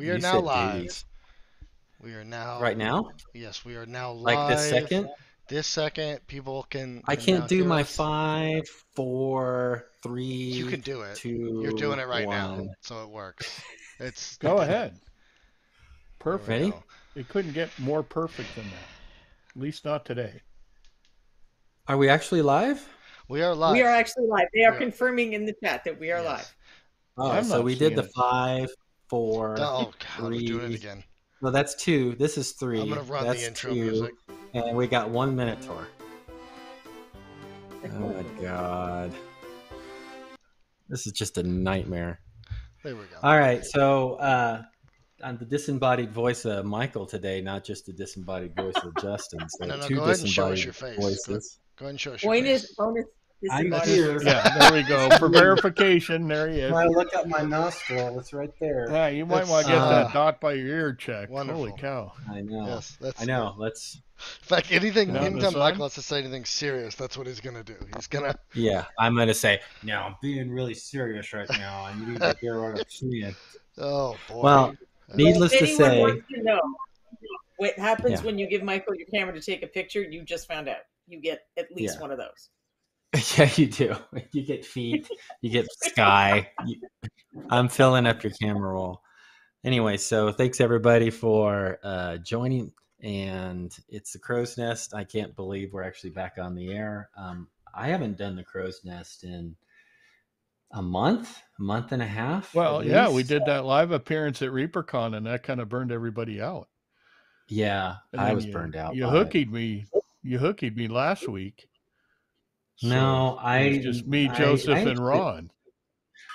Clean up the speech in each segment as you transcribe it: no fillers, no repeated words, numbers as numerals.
We are now live. We are now right now. Yes, we are now Like live. this second. This second, people can. I now can't do hear my us. 5, 4, 3. You can do it. 2. You're doing it right 1. now, so it works. It's Go ahead. Perfect. Ready? It couldn't get more perfect than that. At least not today. Are we actually live? We are live. We are actually live. They are confirming in the chat that we are live. Oh, so we did the 5, 4, Oh God, 3. we're doing it again. No, that's 2. This is 3. I'm gonna run that's the intro 2. music. And we got 1 Minotaur. Oh my God. This is just a nightmare. There we go. All right, so I'm the disembodied voice of Michael today, not just the disembodied voice of Justin. So No, 2 go ahead and show us disembodied your face. voices. Go ahead and show us your face. Bonus I'm disembodied. here. Yeah, there we go. For verification, there he is. When I look up my nostril, it's right there. Yeah, you might want to get that dot by your ear checked. Wonderful. Holy cow. I know. Yes, I know. Let's. In fact, anything Not in the anytime sun? Michael has to say anything serious, that's what he's gonna do. He's gonna. Yeah, I'm gonna say. No, I'm being really serious right now. I need to hear what I'm saying. Oh boy. Well, needless to If anyone say, wants to know what happens Yeah. when you give Michael your camera to take a picture, you just found out. You get at least Yeah. one of those. yeah, you do. You get feet. You get sky. I'm filling up your camera roll. Anyway, so thanks everybody for joining. And it's the Crow's Nest. I can't believe we're actually back on the air. I haven't done the Crow's Nest in a month and a half. Well, at yeah, we least. did that live appearance at ReaperCon, and that kind of burned everybody out. Yeah, And I then was burned out. You by it. hookied me. You hookied me last week. No, it was just me, Joseph, and Ron.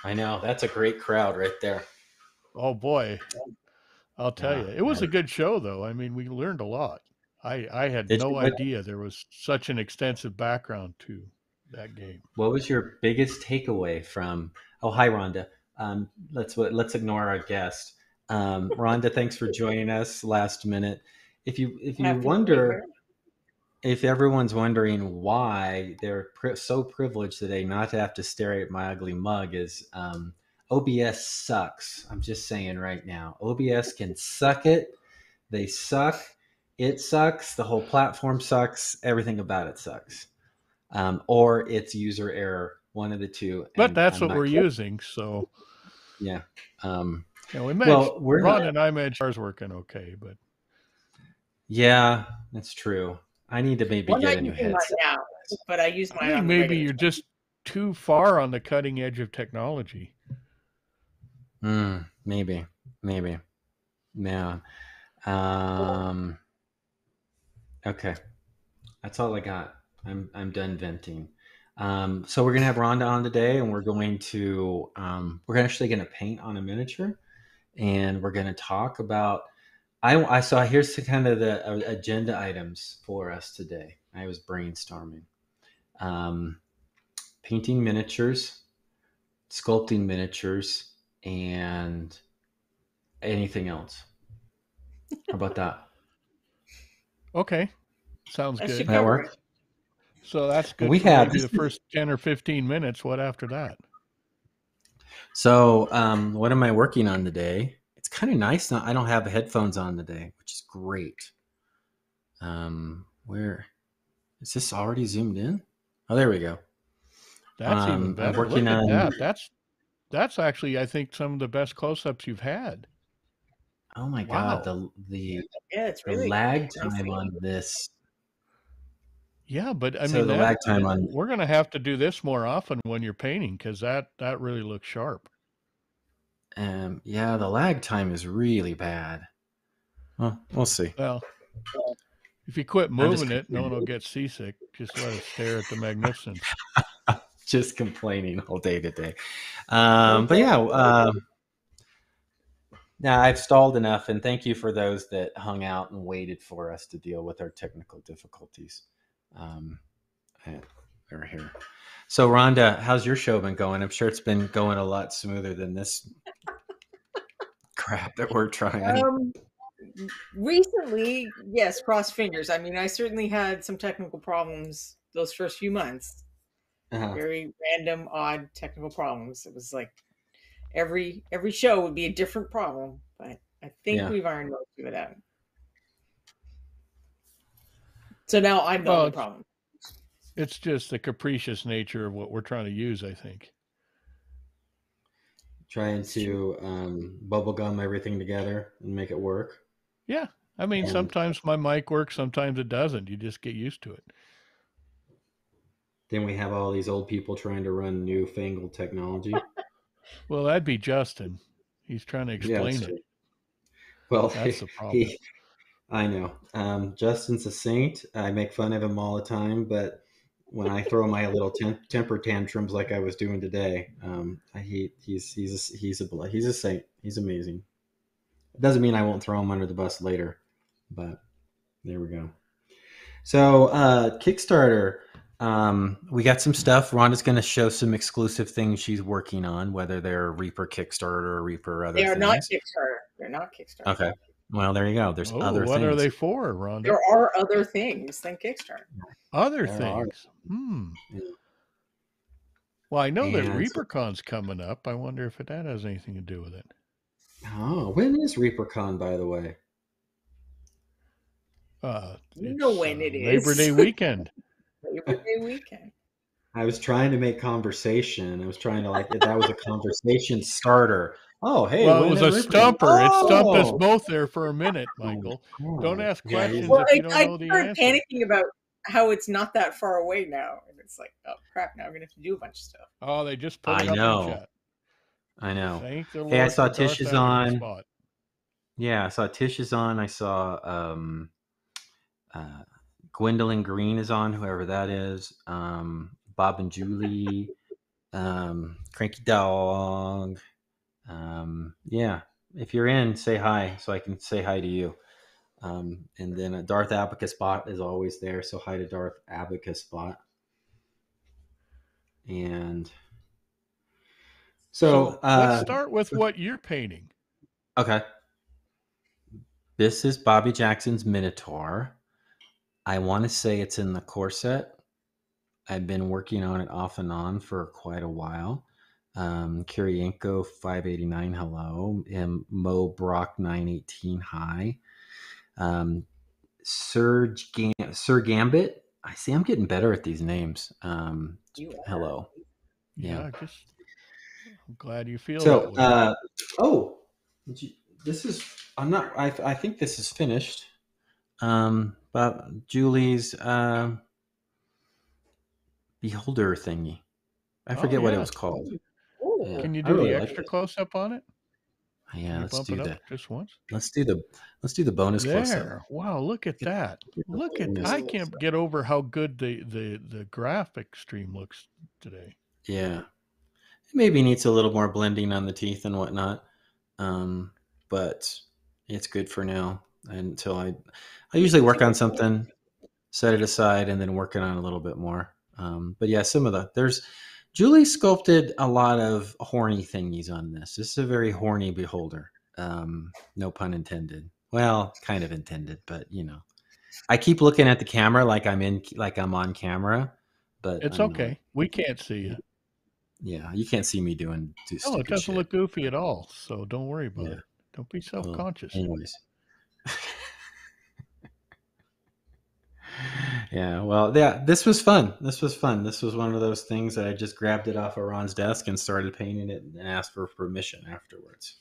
I know. That's a great crowd right there. Oh boy, I'll tell Yeah, you, it was a good show, though. I mean, we learned a lot. I had Did no you? idea there was such an extensive background to that game. What was your biggest takeaway from? Oh, hi, Rhonda. Let's ignore our guest. Rhonda, thanks for joining us last minute. If you wonder, if everyone's wondering why they're so privileged today not to have to stare at my ugly mug, is OBS sucks. I'm just saying right now, OBS can suck it. They suck. It sucks. The whole platform sucks. Everything about it sucks. Or it's user error, one of the two. But that's what we're using. So yeah. We managed. Ron and I managed ours working okay, but yeah, that's true. I need to maybe get a new headset. Now, but I use mine. I think maybe you're just too far on the cutting edge of technology. Maybe. Yeah. Okay. That's all I got. I'm done venting. So we're gonna have Rhonda on today, and we're actually gonna paint on a miniature, and we're gonna talk about. I saw here's kind of the agenda items for us today. I was brainstorming, painting miniatures, sculpting miniatures, and anything else. How about that? Okay, sounds good. That work? So that's good. We for have maybe the first 10 or 15 minutes. What after that? So, what am I working on today? It's kind of nice now. I don't have headphones on today, which is great. Where is this already zoomed in? Oh, there we go. That's even better. I'm working Look on at that. That's actually, I think, some of the best close-ups you've had. Oh my Wow. God, the it's really lag time on this. Yeah, but I So mean, the lag time on we're going to have to do this more often when you're painting, because that really looks sharp. yeah, the lag time is really bad. Well, we'll see. Well, if you quit moving it, no one will get seasick. Just let it stare at the magnificence. Just complaining all day today. But yeah, now I've stalled enough, and thank you for those that hung out and waited for us to deal with our technical difficulties. They're here. So Rhonda, how's your show been going? I'm sure it's been going a lot smoother than this crap that we're trying. Recently, yes, cross fingers. I mean, I certainly had some technical problems those first few months. Very random, odd technical problems. It was like every show would be a different problem, but I think we've ironed most of it out. So now I'm the only problem. It's just the capricious nature of what we're trying to use, I think. Trying to bubblegum everything together and make it work. Yeah. I mean, sometimes my mic works, sometimes it doesn't. You just get used to it. Then we have all these old people trying to run newfangled technology. Well, that'd be Justin. He's trying to explain it. Well, that's the problem. I know. Justin's a saint. I make fun of him all the time, but when I throw my little temper tantrums like I was doing today, he's a saint. He's amazing. It doesn't mean I won't throw him under the bus later, but there we go. So Kickstarter, we got some stuff. Rhonda's going to show some exclusive things she's working on, whether they're Reaper Kickstarter or Reaper other things. They are not Kickstarter. They're not Kickstarter. Okay. Well, there you go. There's other things. What are they for, Rhonda? There are other things than Kickstarter. Other things? Well, I know that ReaperCon's coming up. I wonder if that has anything to do with it. Oh, when is ReaperCon, by the way? You know when it is. Labor Day weekend. Labor Day weekend. I was trying to make conversation. I was trying to that was a conversation starter. Oh, hey. Well, it was a stumper. Oh. It stumped us both there for a minute, Michael. Don't ask questions if you don't know the answer. I started panicking about how it's not that far away now. And it's like, oh, crap, now I'm going to have to do a bunch of stuff. Oh, they just put it up in chat. I know. Thank the Lord. Hey, I saw Tish is on. Yeah, I saw Tish is on. I saw Gwendolyn Green is on, whoever that is. Bob and Julie. Cranky Dog. Yeah, if you're in, say hi so I can say hi to you. And then Darth Abacus Bot is always there, so hi to Darth Abacus Bot. And so let's start with what you're painting. Okay. This is Bobby Jackson's Minotaur. I want to say it's in the core set. I've been working on it off and on for quite a while. Kirienko 589, hello. And Mo Brock 918, hi. Sir Gambit. I see I'm getting better at these names. Hello. Yeah. I'm glad you feel that way. This is I think this is finished. But Julie's beholder thingy. I forget what it was called. Yeah. Can you do the extra close up on it? Yeah, let's do that just once. Let's do the bonus close up. Wow, look at that. Look at I can't get over how good the graphic stream looks today. Yeah. It maybe needs a little more blending on the teeth and whatnot. But it's good for now until I usually work on something, set it aside, and then work it on a little bit more. But yeah, Julie sculpted a lot of horny thingies on this. This is a very horny beholder. No pun intended. Well, kind of intended, but I keep looking at the camera like I'm on camera, but it's okay. We can't see you. Yeah, you can't see me doing No, it doesn't look goofy at all. So don't worry about it. Don't be self-conscious. Well, anyways. Yeah, well, this was fun. This was one of those things that I just grabbed it off of Ron's desk and started painting it and asked for permission afterwards.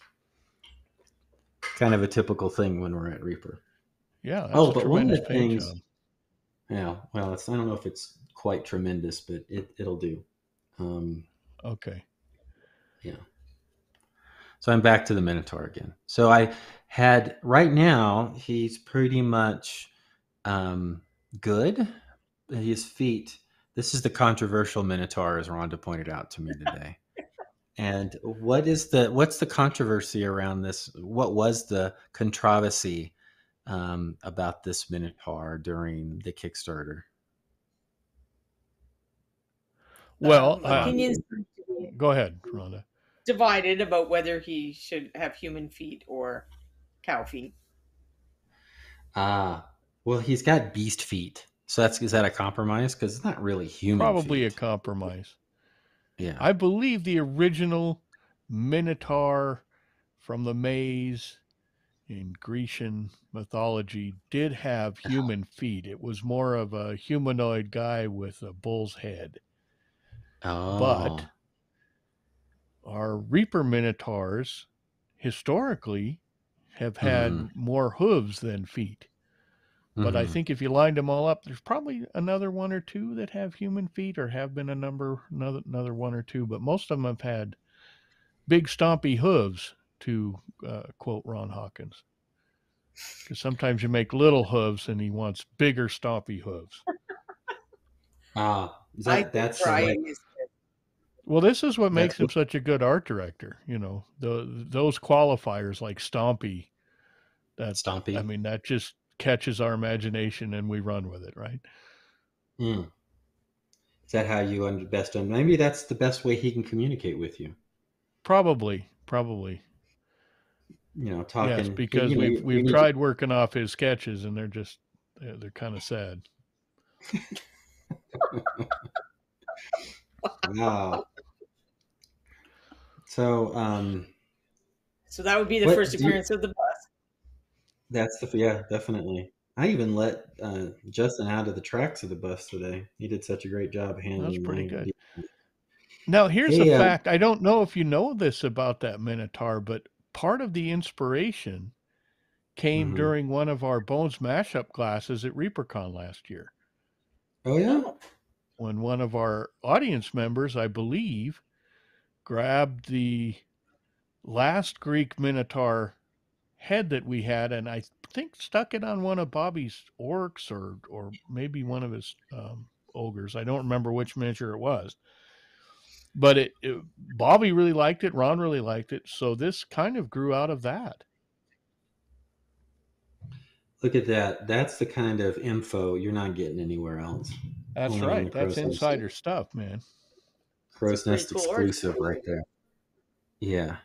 Kind of a typical thing when we're at Reaper. Yeah. That's but one of the things. Job. Yeah. Well, I don't know if it's quite tremendous, but it'll do. Okay. Yeah. So I'm back to the Minotaur again. So I had right now he's pretty much good. His feet. This is the controversial Minotaur, as Rhonda pointed out to me today. And what's the controversy around this? What was the controversy about this Minotaur during the Kickstarter? Well, opinions. Go ahead, Rhonda. Divided about whether he should have human feet or cow feet. Well, he's got beast feet. So is that a compromise? Because it's not really human. Probably feet. A compromise. Yeah. I believe the original Minotaur from the maze in Grecian mythology did have human feet. It was more of a humanoid guy with a bull's head. Oh. But our Reaper Minotaurs historically have had more hooves than feet. But I think if you lined them all up, there's probably another one or two that have human feet, or have been another one or two. But most of them have had big stompy hooves, to quote Ron Hawkins. Because sometimes you make little hooves and he wants bigger stompy hooves. That's like, well, this is what makes him such a good art director. You know, those qualifiers like stompy. Stompy. I mean, that just catches our imagination and we run with it, right? Is that how you best? Maybe that's the best way he can communicate with you. Probably. You know, talking. Yes, because we've tried working off his sketches and they're kind of sad. Wow. So that would be the first appearance of the bus. That's definitely. I even let Justin out of the tracks of the bus today. He did such a great job handling. That's pretty good. Now, here's a fact. I don't know if you know this about that Minotaur, but part of the inspiration came during one of our Bones mashup classes at ReaperCon last year. Oh, yeah? When one of our audience members, I believe, grabbed the last Greek Minotaur head that we had, and I think stuck it on one of Bobby's orcs or maybe one of his ogres. I don't remember which miniature it was. But Bobby really liked it. Ron really liked it. So this kind of grew out of that. Look at that. That's the kind of info you're not getting anywhere else. That's only right. That's insider stuff, man. Crow's Nest exclusive right there. Yeah.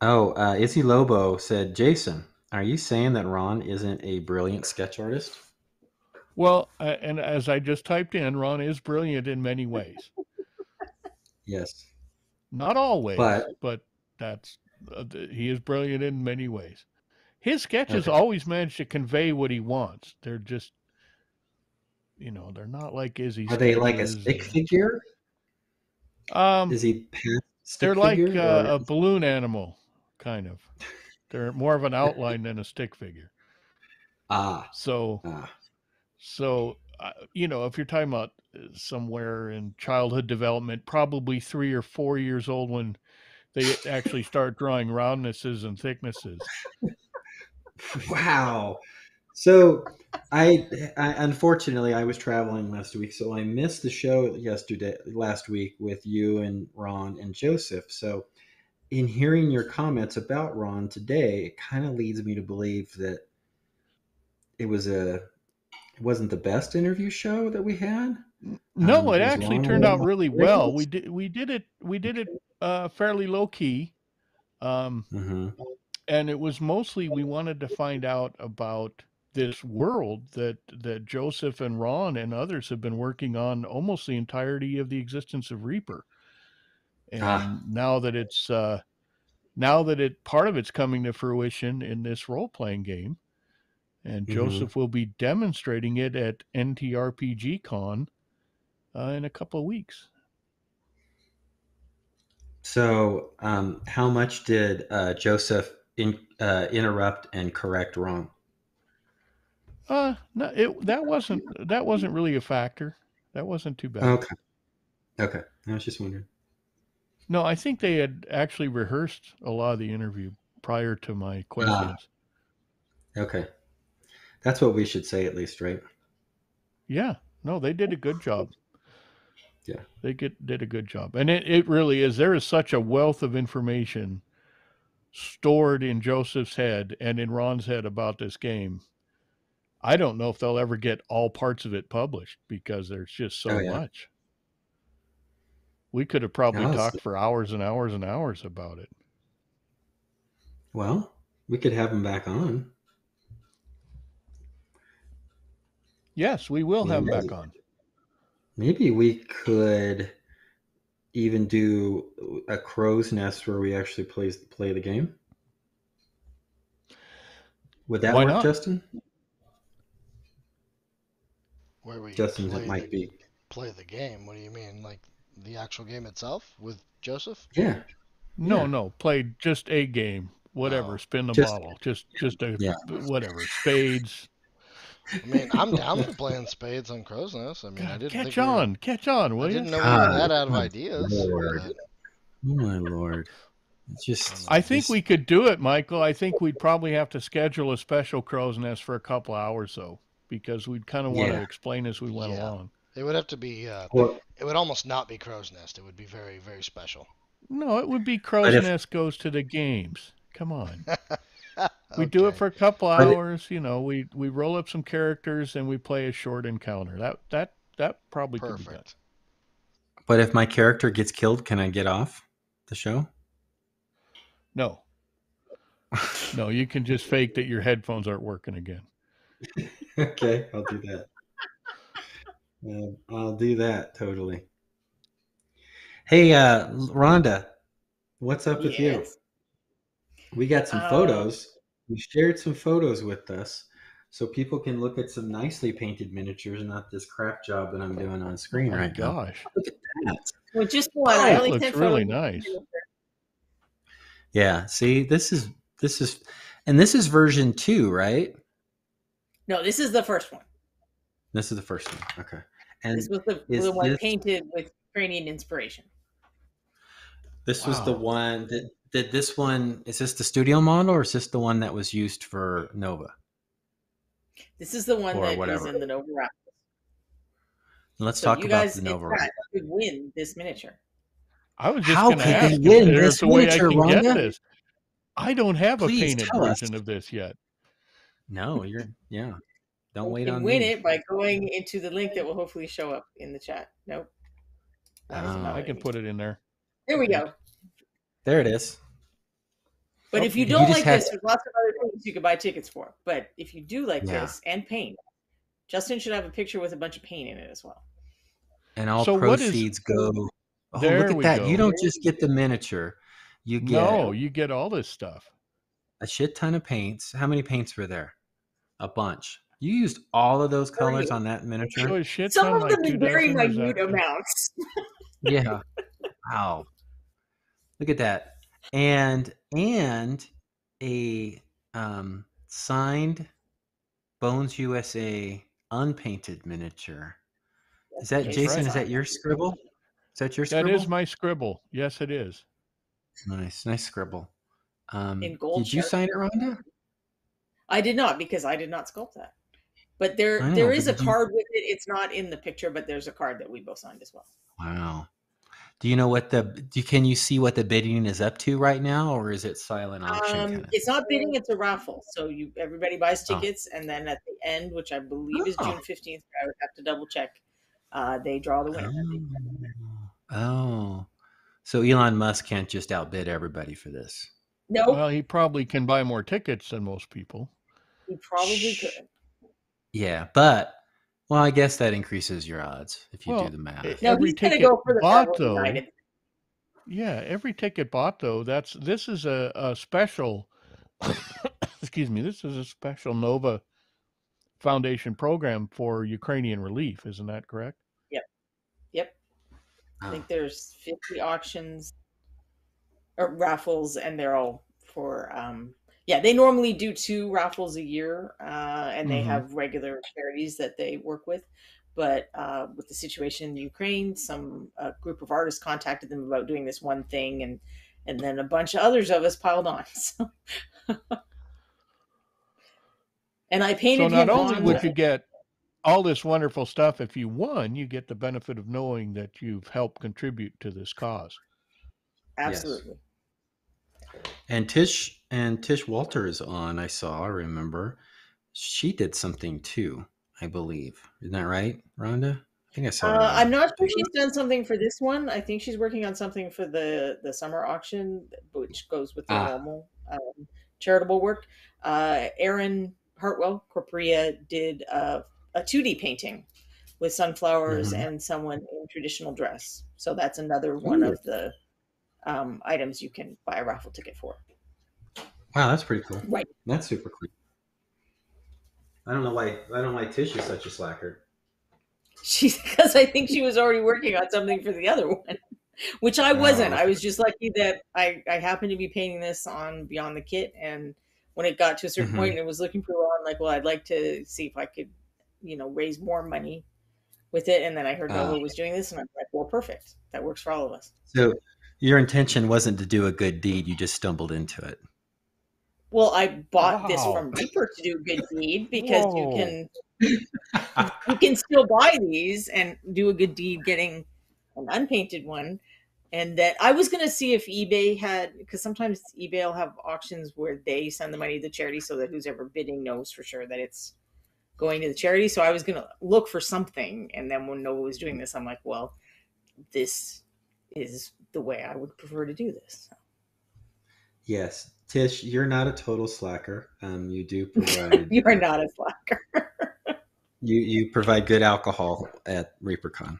Oh, Izzy Lobo said, Jason, are you saying that Ron isn't a brilliant sketch artist? Well, and as I just typed in, Ron is brilliant in many ways. Yes. Not always, but that's he is brilliant in many ways. His sketches always manage to convey what he wants. They're just, they're not like Izzy's. Are they like a stick figure? Is he they're like a balloon animal, kind of. They're more of an outline than a stick figure. So, if you're talking about somewhere in childhood development, probably 3 or 4 years old when they actually start drawing roundnesses and thicknesses. Wow. So I unfortunately I was traveling last week, so I missed the show last week with you and Ron and Joseph. So in hearing your comments about Ron today, it kind of leads me to believe that it wasn't the best interview show that we had. No, it actually turned out really well. We did it fairly low key. And it was mostly we wanted to find out about this world that Joseph and Ron and others have been working on almost the entirety of the existence of Reaper. And now that part of it's coming to fruition in this role-playing game, and Joseph will be demonstrating it at NTRPG Con in a couple of weeks. So, how much did Joseph interrupt and correct Ron? No, that wasn't really a factor. That wasn't too bad. Okay. I was just wondering. No, I think they had actually rehearsed a lot of the interview prior to my questions. Okay. That's what we should say at least, right? Yeah. No, they did a good job. Yeah. They did a good job. And it really is. There is such a wealth of information stored in Joseph's head and in Ron's head about this game. I don't know if they'll ever get all parts of it published because there's just so much. We could have probably talked for hours and hours and hours about it. Well, we could have him back on. Yes, we will have him back on. Maybe we could even do a crow's nest where we actually play the game? Would that Why work, not? Justin? Where we Justin's it might be. play the game. What do you mean? Like the actual game itself with Joseph? Yeah. No. Play just a game. Whatever. Oh. Spin the Just- bottle. Just a Yeah. whatever. Spades. I mean, I'm down for playing spades on Crow's Nest. I mean, I didn't catch think on, will I you? didn't know we were that out of ideas. Lord. But... Oh my Lord. It's just. I think we could do it, Michael. I think we'd probably have to schedule a special Crow's Nest for a couple hours, though, because we'd kind of want to explain as we went along. It would have to be. It would almost not be Crow's Nest. It would be very, very special. No, it would be Crow's Nest goes to the games. Come on. We do it for a couple hours. You know, we roll up some characters and we play a short encounter. That probably could be done. But if my character gets killed, can I get off the show? No. No, you can just fake that your headphones aren't working again. Okay, I'll do that. I'll do that, totally. Hey, Rhonda, what's up with you? We got some photos. You shared some photos with us so people can look at some nicely painted miniatures and not this crap job that I'm doing on screen right now. Gosh. Look at that. Well, just one. I only looks really nice. Yeah, see, this is version 2, right? No, this is the first one. This is the first one. Okay. And this was the one painted with Ukrainian inspiration. This was the one that did this one. Is this the studio model or is this the one that was used for Nova? This is the one that is in the Nova raffle. Let's talk about the Nova raffle. You could win this miniature. I was just going to ask if there's a way I can get this. I don't have a painted version of this yet. No, Don't wait on me. You can win it by going into the link that will hopefully show up in the chat. Nope. I can put it in there. There we go. There it is. But if you don't like this, there's lots of other things you could buy tickets for. But if you do like this and paint, Justin should have a picture with a bunch of paint in it as well. And all proceeds go. Oh, look at that. You don't just get the miniature. You get all this stuff. A shit ton of paints. How many paints were there? A bunch. You used all of those colors on that miniature? Some of them in very minute amounts. Yeah. Wow. Look at that. And a signed Bones USA unpainted miniature. Is that Jason? Is that your scribble? Is that your scribble? That is my scribble. Yes, it is. Nice scribble. In gold. Did you sign it, Rhonda? I did not, because I did not sculpt that. But there is a card with it. It's not in the picture, but there's a card that we both signed as well. Wow. Do you know can you see what the bidding is up to right now, or is it silent auction? It's not bidding, it's a raffle. So everybody buys tickets, and then at the end, which I believe is June 15th, I would have to double check, they draw the winner. Oh. So Elon Musk can't just outbid everybody for this. No. Well, he probably can buy more tickets than most people. He probably could. Yeah, but I guess that increases your odds if you do the math. No, he's going to go for the bought, though. Yeah, every ticket bought, though. This is a special. Excuse me. This is a special Nova Foundation program for Ukrainian relief. Isn't that correct? Yep. I think there's 50 auctions or raffles, and they're all for. They normally do 2 raffles a year, and they have regular charities that they work with. But with the situation in Ukraine, a group of artists contacted them about doing this one thing, and then a bunch of others of us piled on. So. And I painted. So not only would you get all this wonderful stuff if you won, you get the benefit of knowing that you've helped contribute to this cause. Absolutely. Yes. And Tish Walter is on. I remember. She did something too, I believe. Isn't that right, Rhonda? I think I saw her. I'm not sure she's done something for this one. I think she's working on something for the summer auction, which goes with the normal charitable work. Aaron Hartwell, Corporea, did a 2D painting with sunflowers and someone in traditional dress. So that's another one of the items you can buy a raffle ticket for. Wow, that's pretty cool. Right. That's super cool. I don't know why Tish is such a slacker. Because I think she was already working on something for the other one, which I wasn't. I was just lucky that I happened to be painting this on Beyond the Kit, and when it got to a certain point and it was looking pretty well, I'm like, well, I'd like to see if I could, raise more money with it. And then I heard Nova was doing this, and I'm like, well, perfect. That works for all of us. So your intention wasn't to do a good deed; you just stumbled into it. Well, I bought this from Reaper to do a good deed because you can still buy these and do a good deed getting an unpainted one. And that I was going to see if eBay had, because sometimes eBay will have auctions where they send the money to the charity so that who's ever bidding knows for sure that it's going to the charity. So I was going to look for something. And then when Nova was doing this, I'm like, well, this is the way I would prefer to do this. Yes. Tish, you're not a total slacker. You do provide. You are not a slacker. you provide good alcohol at ReaperCon,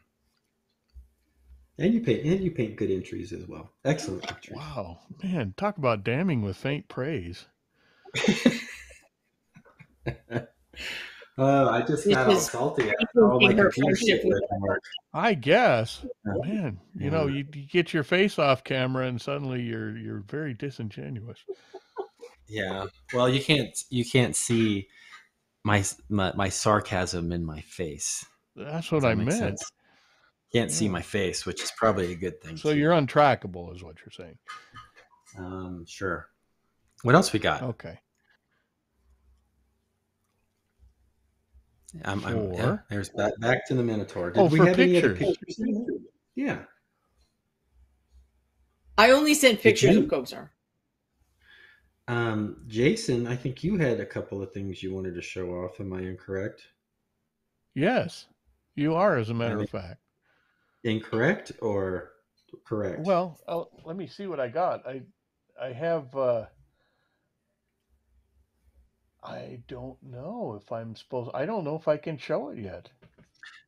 and you paint good entries as well. Excellent entries. Wow, man! Talk about damning with faint praise. I just got all salty after all my computer work. I guess, man. You get your face off camera, and suddenly you're very disingenuous. Yeah. Well, you can't see my sarcasm in my face. That's what I meant. Sense? Can't see my face, which is probably a good thing. So you're untrackable, is what you're saying. Sure. What else we got? Okay. There's back to the Minotaur. Did we have any other pictures? Yeah. I only sent pictures of Kobzar. Jason, I think you had a couple of things you wanted to show off. Am I incorrect? Yes, you are, as a matter of fact. Incorrect or correct? Well, let me see what I got. I have... I don't know if I'm supposed... I don't know if I can show it yet.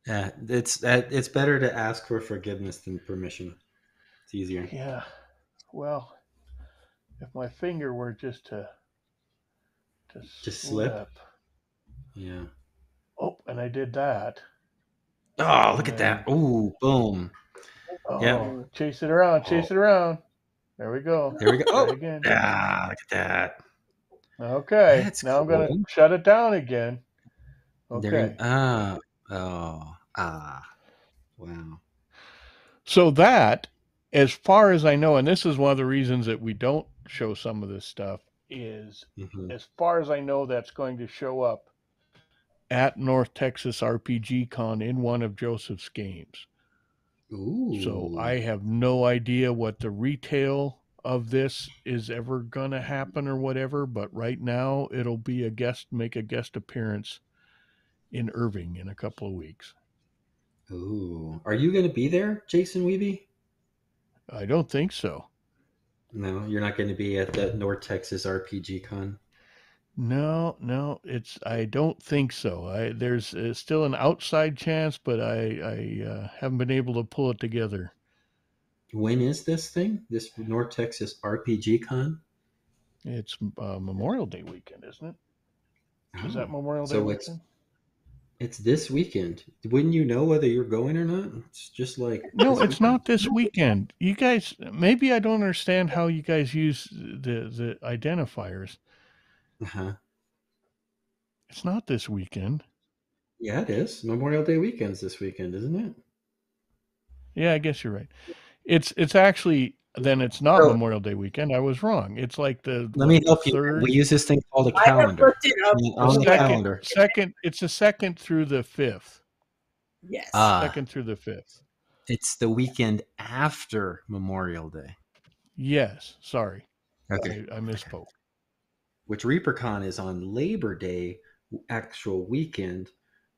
Yeah, it's better to ask for forgiveness than permission. It's easier. Yeah. Well, if my finger were just to slip. Yeah. Oh, and I did that. Oh, look at that. Ooh, boom. Oh, yeah. Chase it around. There we go. Oh, again. Ah, look at that. Okay. That's now cool. I'm going to shut it down again. Okay. Wow. So that, as far as I know, and this is one of the reasons that we don't show some of this stuff, is as far as I know, that's going to show up at North Texas RPG Con in one of Joseph's games. Ooh. So I have no idea what the retail of this is ever going to happen or whatever, but right now it'll be make a guest appearance in Irving in a couple of weeks. Ooh. Are you going to be there, Jason Wiebe? I don't think so. No, you're not going to be at the North Texas RPG Con? No, I don't think so. There's still an outside chance, but I haven't been able to pull it together. When is this thing? This North Texas RPG Con? It's Memorial Day weekend, isn't it? Is that Memorial Day weekend? It's this weekend. Wouldn't you know whether you're going or not? It's just like... No, it's not this weekend. You guys, maybe I don't understand how you guys use the identifiers. Uh-huh. It's not this weekend. Yeah, it is. Memorial Day weekend's this weekend, isn't it? Yeah, I guess you're right. It's actually, then it's not Memorial Day weekend. I was wrong. It's like Let me help you. We use this thing called a calendar. On the calendar. It's the 2nd through the 5th. Yes. 2nd through the 5th. It's the weekend after Memorial Day. Yes. Sorry. Okay. I misspoke. Which ReaperCon is on Labor Day, actual weekend.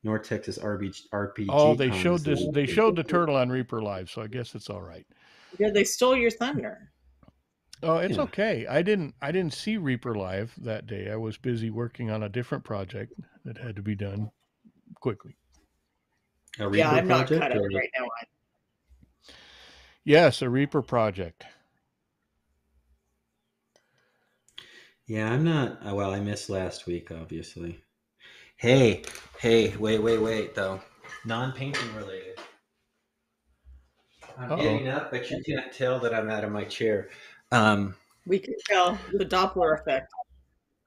North Texas RPG. Oh, they showed this. They showed the turtle on Reaper Live, so I guess it's all right. Yeah, they stole your thunder. Oh, it's okay. I didn't see Reaper Live that day. I was busy working on a different project that had to be done quickly. A Reaper Yeah, I'm not project, cut out or... right now. Yes, a Reaper project. Yeah, I'm not. Well, I missed last week, obviously. Hey, wait, though. Non-painting related. I'm getting up, but you can't tell that I'm out of my chair. We can tell the Doppler effect.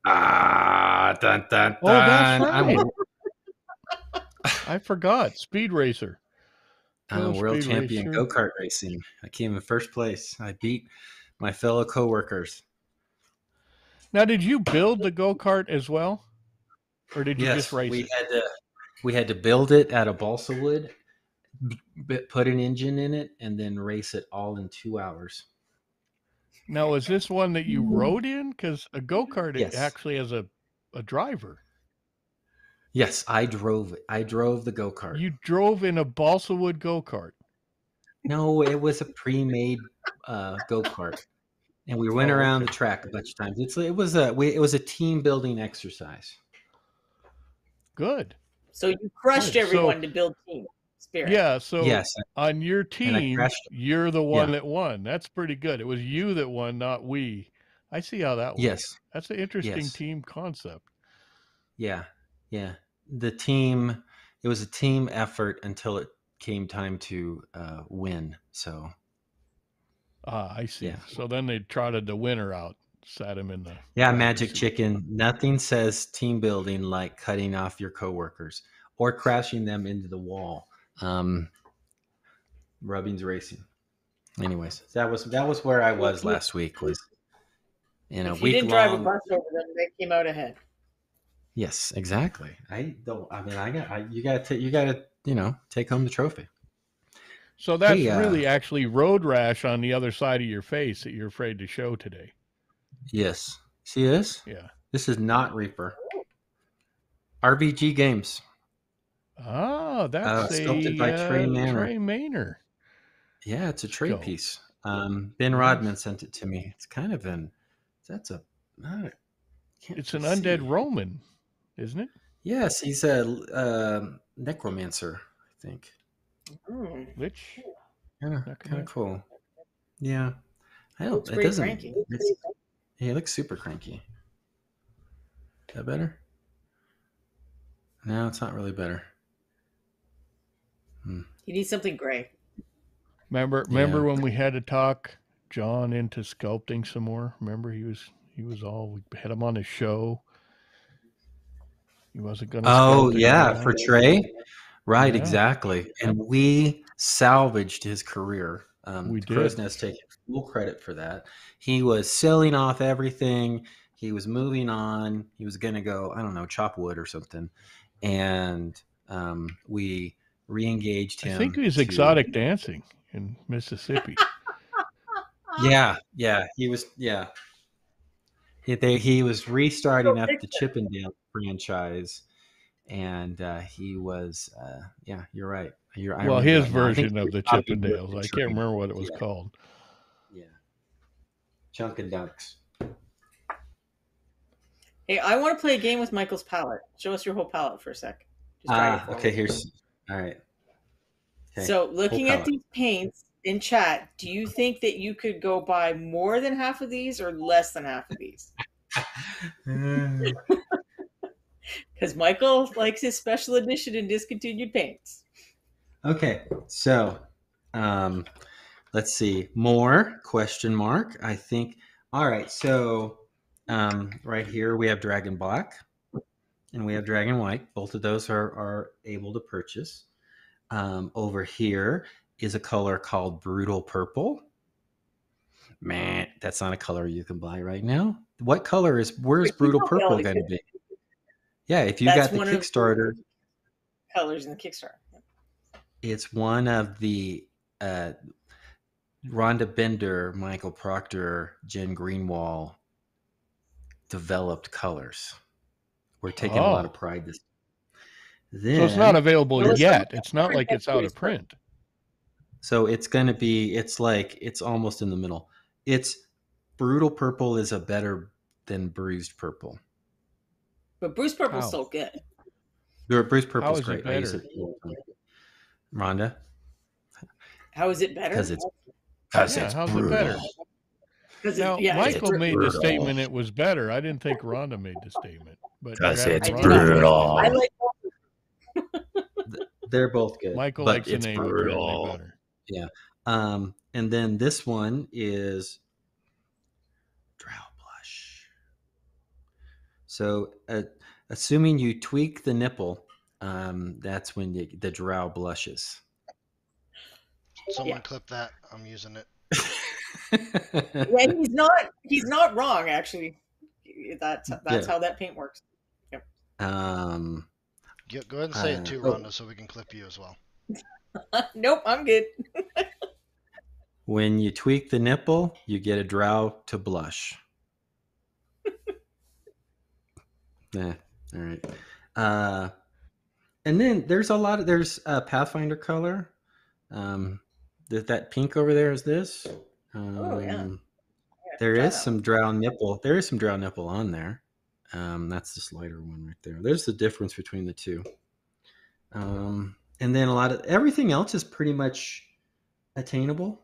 Dun, dun, dun. Oh, that's right. I forgot. Speed Racer. I'm world champion go-kart racing. I came in first place. I beat my fellow coworkers. Now, did you build the go-kart as well? Or did you just race it? We had to build it out of balsa wood, put an engine in it, and then race it all in 2 hours. Now, is this one that you rode in? Because a go-kart Yes. actually has a driver. Yes, I drove it. I drove the go-kart. You drove in a balsa wood go-kart? No, it was a pre-made go-kart. And we went around the track a bunch of times. It was a team building exercise. Good. So you crushed everyone to build team spirit. Yeah. So yes, on your team, you're the one that won. That's pretty good. It was you that won, not we. I see how that works. Yes. That's an interesting team concept. Yeah. Yeah. It was a team effort until it came time to win. So. I see. Yeah. So then they trotted the winner out, sat him in the. Yeah, magic chicken. Nothing says team building like cutting off your coworkers or crashing them into the wall. Rubbing's racing. Anyways, that was where I was last week. Was in a week long. If you didn't drive a bus over them, they came out ahead. Yes, exactly. You got to take home the trophy. So that's really actually road rash on the other side of your face that you're afraid to show today. Yes. See this? Yeah. This is not Reaper. RBG Games. Oh, that's sculpted by Trey Maynor. Yeah, it's a Trey piece. Ben Rodman sent it to me. It's kind of it's an undead Roman, isn't it? Yes, he's a necromancer, I think. Which kind of cool. Yeah, I don't. It doesn't. Cranky. He looks super cranky. Is that better? No, it's not really better. You need something gray. Remember when we had to talk John into sculpting some more? Remember we had him on the show. He wasn't going to. Oh yeah, for Trey. Right, exactly. And we salvaged his career. We did. Crow's Nest taking full credit for that. He was selling off everything. He was moving on. He was going to go, I don't know, chop wood or something. And we re-engaged him. I think he was exotic dancing in Mississippi. Yeah. He was, He was restarting up the Chippendale franchise. And he was, you're right. His version of the Chippendales. I can't remember what it was called. Yeah. Chunk and Dunks. Hey, I want to play a game with Michael's palette. Show us your whole palette for a sec. Okay, here's... All right. Okay. So looking at these paints in chat, do you think that you could go buy more than half of these or less than half of these? Because Michael likes his special edition and discontinued paints. Okay, so let's see. More ? I think. All right, so right here we have Dragon Black and we have Dragon White. Both of those are able to purchase. Over here is a color called Brutal Purple. Man, that's not a color you can buy right now. Where's Brutal Purple going to be? Yeah, if you got the Kickstarter. Colors in the Kickstarter. It's one of the Rhonda Bender, Michael Proctor, Jen Greenwald developed colors. We're taking a lot of pride this. Then, so it's not available yet. It's not like it's out of print. So it's going to be, it's almost in the middle. It's Brutal Purple is a better than Bruised Purple. But Bruised Purple's so good. Bruised Purple's great. Better? Rhonda? How is it better? Because it's how's brutal. it better? Now, Michael made the statement it was better. I didn't think Rhonda made the statement. Because it's brutal. I like They're both good. Michael but likes the name apparently better. Yeah. And then this one is Drow Blush. So assuming you tweak the nipple, that's when the Drow blushes. Someone clip that. I'm using it. Yeah, he's not wrong, actually. That's how that paint works. Yep. Go ahead and say it too, Rhonda, so we can clip you as well. Nope, I'm good. When you tweak the nipple, you get a Drow to blush. Yeah, all right. And then there's a Pathfinder color. That pink over there is this. There is some Drow nipple. There is some Drow nipple on there. That's this lighter one right there. There's the difference between the two. And then everything else is pretty much attainable,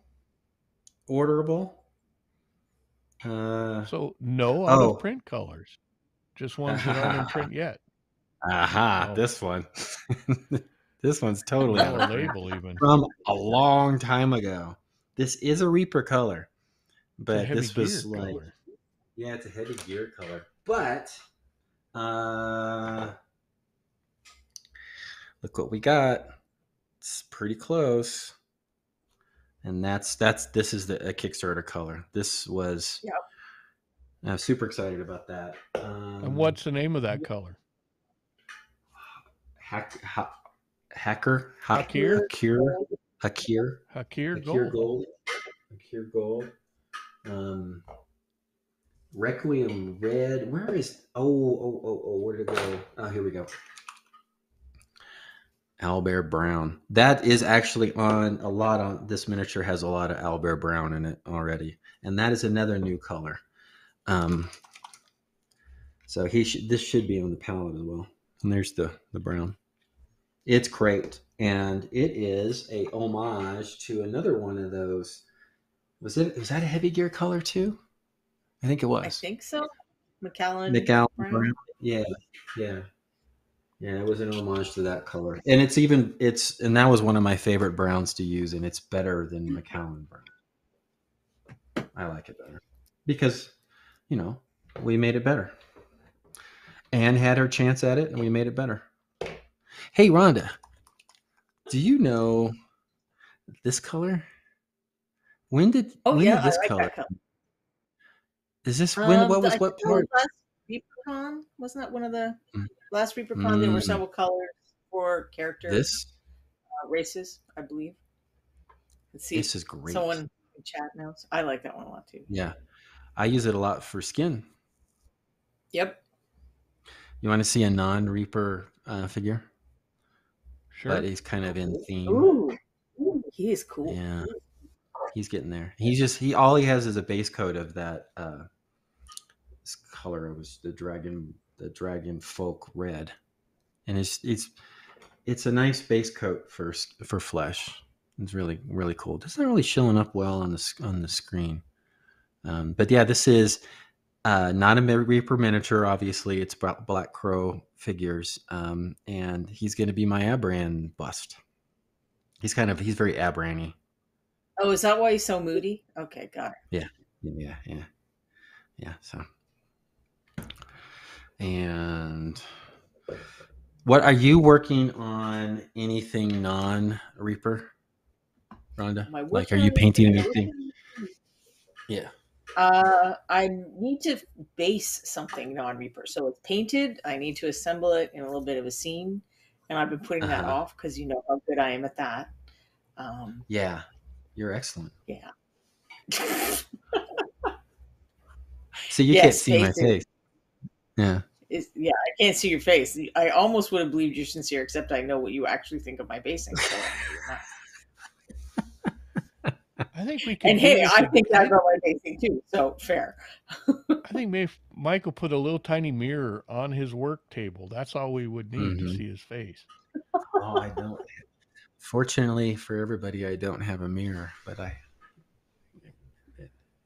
orderable. So no out of print colors, just ones that aren't in print yet. This one. This one's totally out of label even from a long time ago. This is a Reaper color, but this was like color. Yeah, it's a heavy gear color. But look what we got. It's pretty close. And this is a Kickstarter color. This was I'm super excited about that. And what's the name of that color? Hakir Gold. Requiem Red. Where is where did it go? Oh, here we go. Owlbear Brown. That is actually on this miniature has a lot of Owlbear Brown in it already. And that is another new color. So this should be on the palette as well. And there's the brown. It's great. And it is a homage to another one of those. Was that a heavy gear color too? I think it was. I think so. Mcallen Brown. Yeah. It was an homage to that color. And and that was one of my favorite browns to use, and it's better than Mcallen Brown. I like it better. Because, we made it better. Anne had her chance at it, and we made it better. Hey, Rhonda, do you know this color? When did this color? Is this what part? Last ReaperCon? Wasn't that one of the last ReaperCon? There were several colors for characters, races, I believe. Let's see. This is great. Someone in chat knows. I like that one a lot too. Yeah, I use it a lot for skin. Yep. You want to see a non-Reaper figure? Sure. But he's kind of in theme. Ooh, he is cool. Yeah, he's getting there. All he has is a base coat of that. This color was the dragon folk red, and it's a nice base coat for flesh. It's really, really cool. This isn't really showing up well on the screen, but yeah, this is. Not a Reaper miniature, obviously. It's Black Crow figures, and he's going to be my Abran bust. He's very Abran-y. Oh, is that why he's so moody? Okay, got it. Yeah. So, and what are you working on? Anything non-Reaper, Rhonda? Like, are you painting anything? Yeah. I need to base something non-Reaper. So it's painted. I need to assemble it in a little bit of a scene. And I've been putting that off because you know how good I am at that. Yeah, you're excellent. Yeah. So you can't see my face. Yeah. I can't see your face. I almost would have believed you're sincere, except I know what you actually think of my basing. So I think we can. And hey, I think that's about my basing too. So fair. I think maybe Michael put a little tiny mirror on his work table. That's all we would need to see his face. Oh, I don't. Fortunately for everybody, I don't have a mirror, but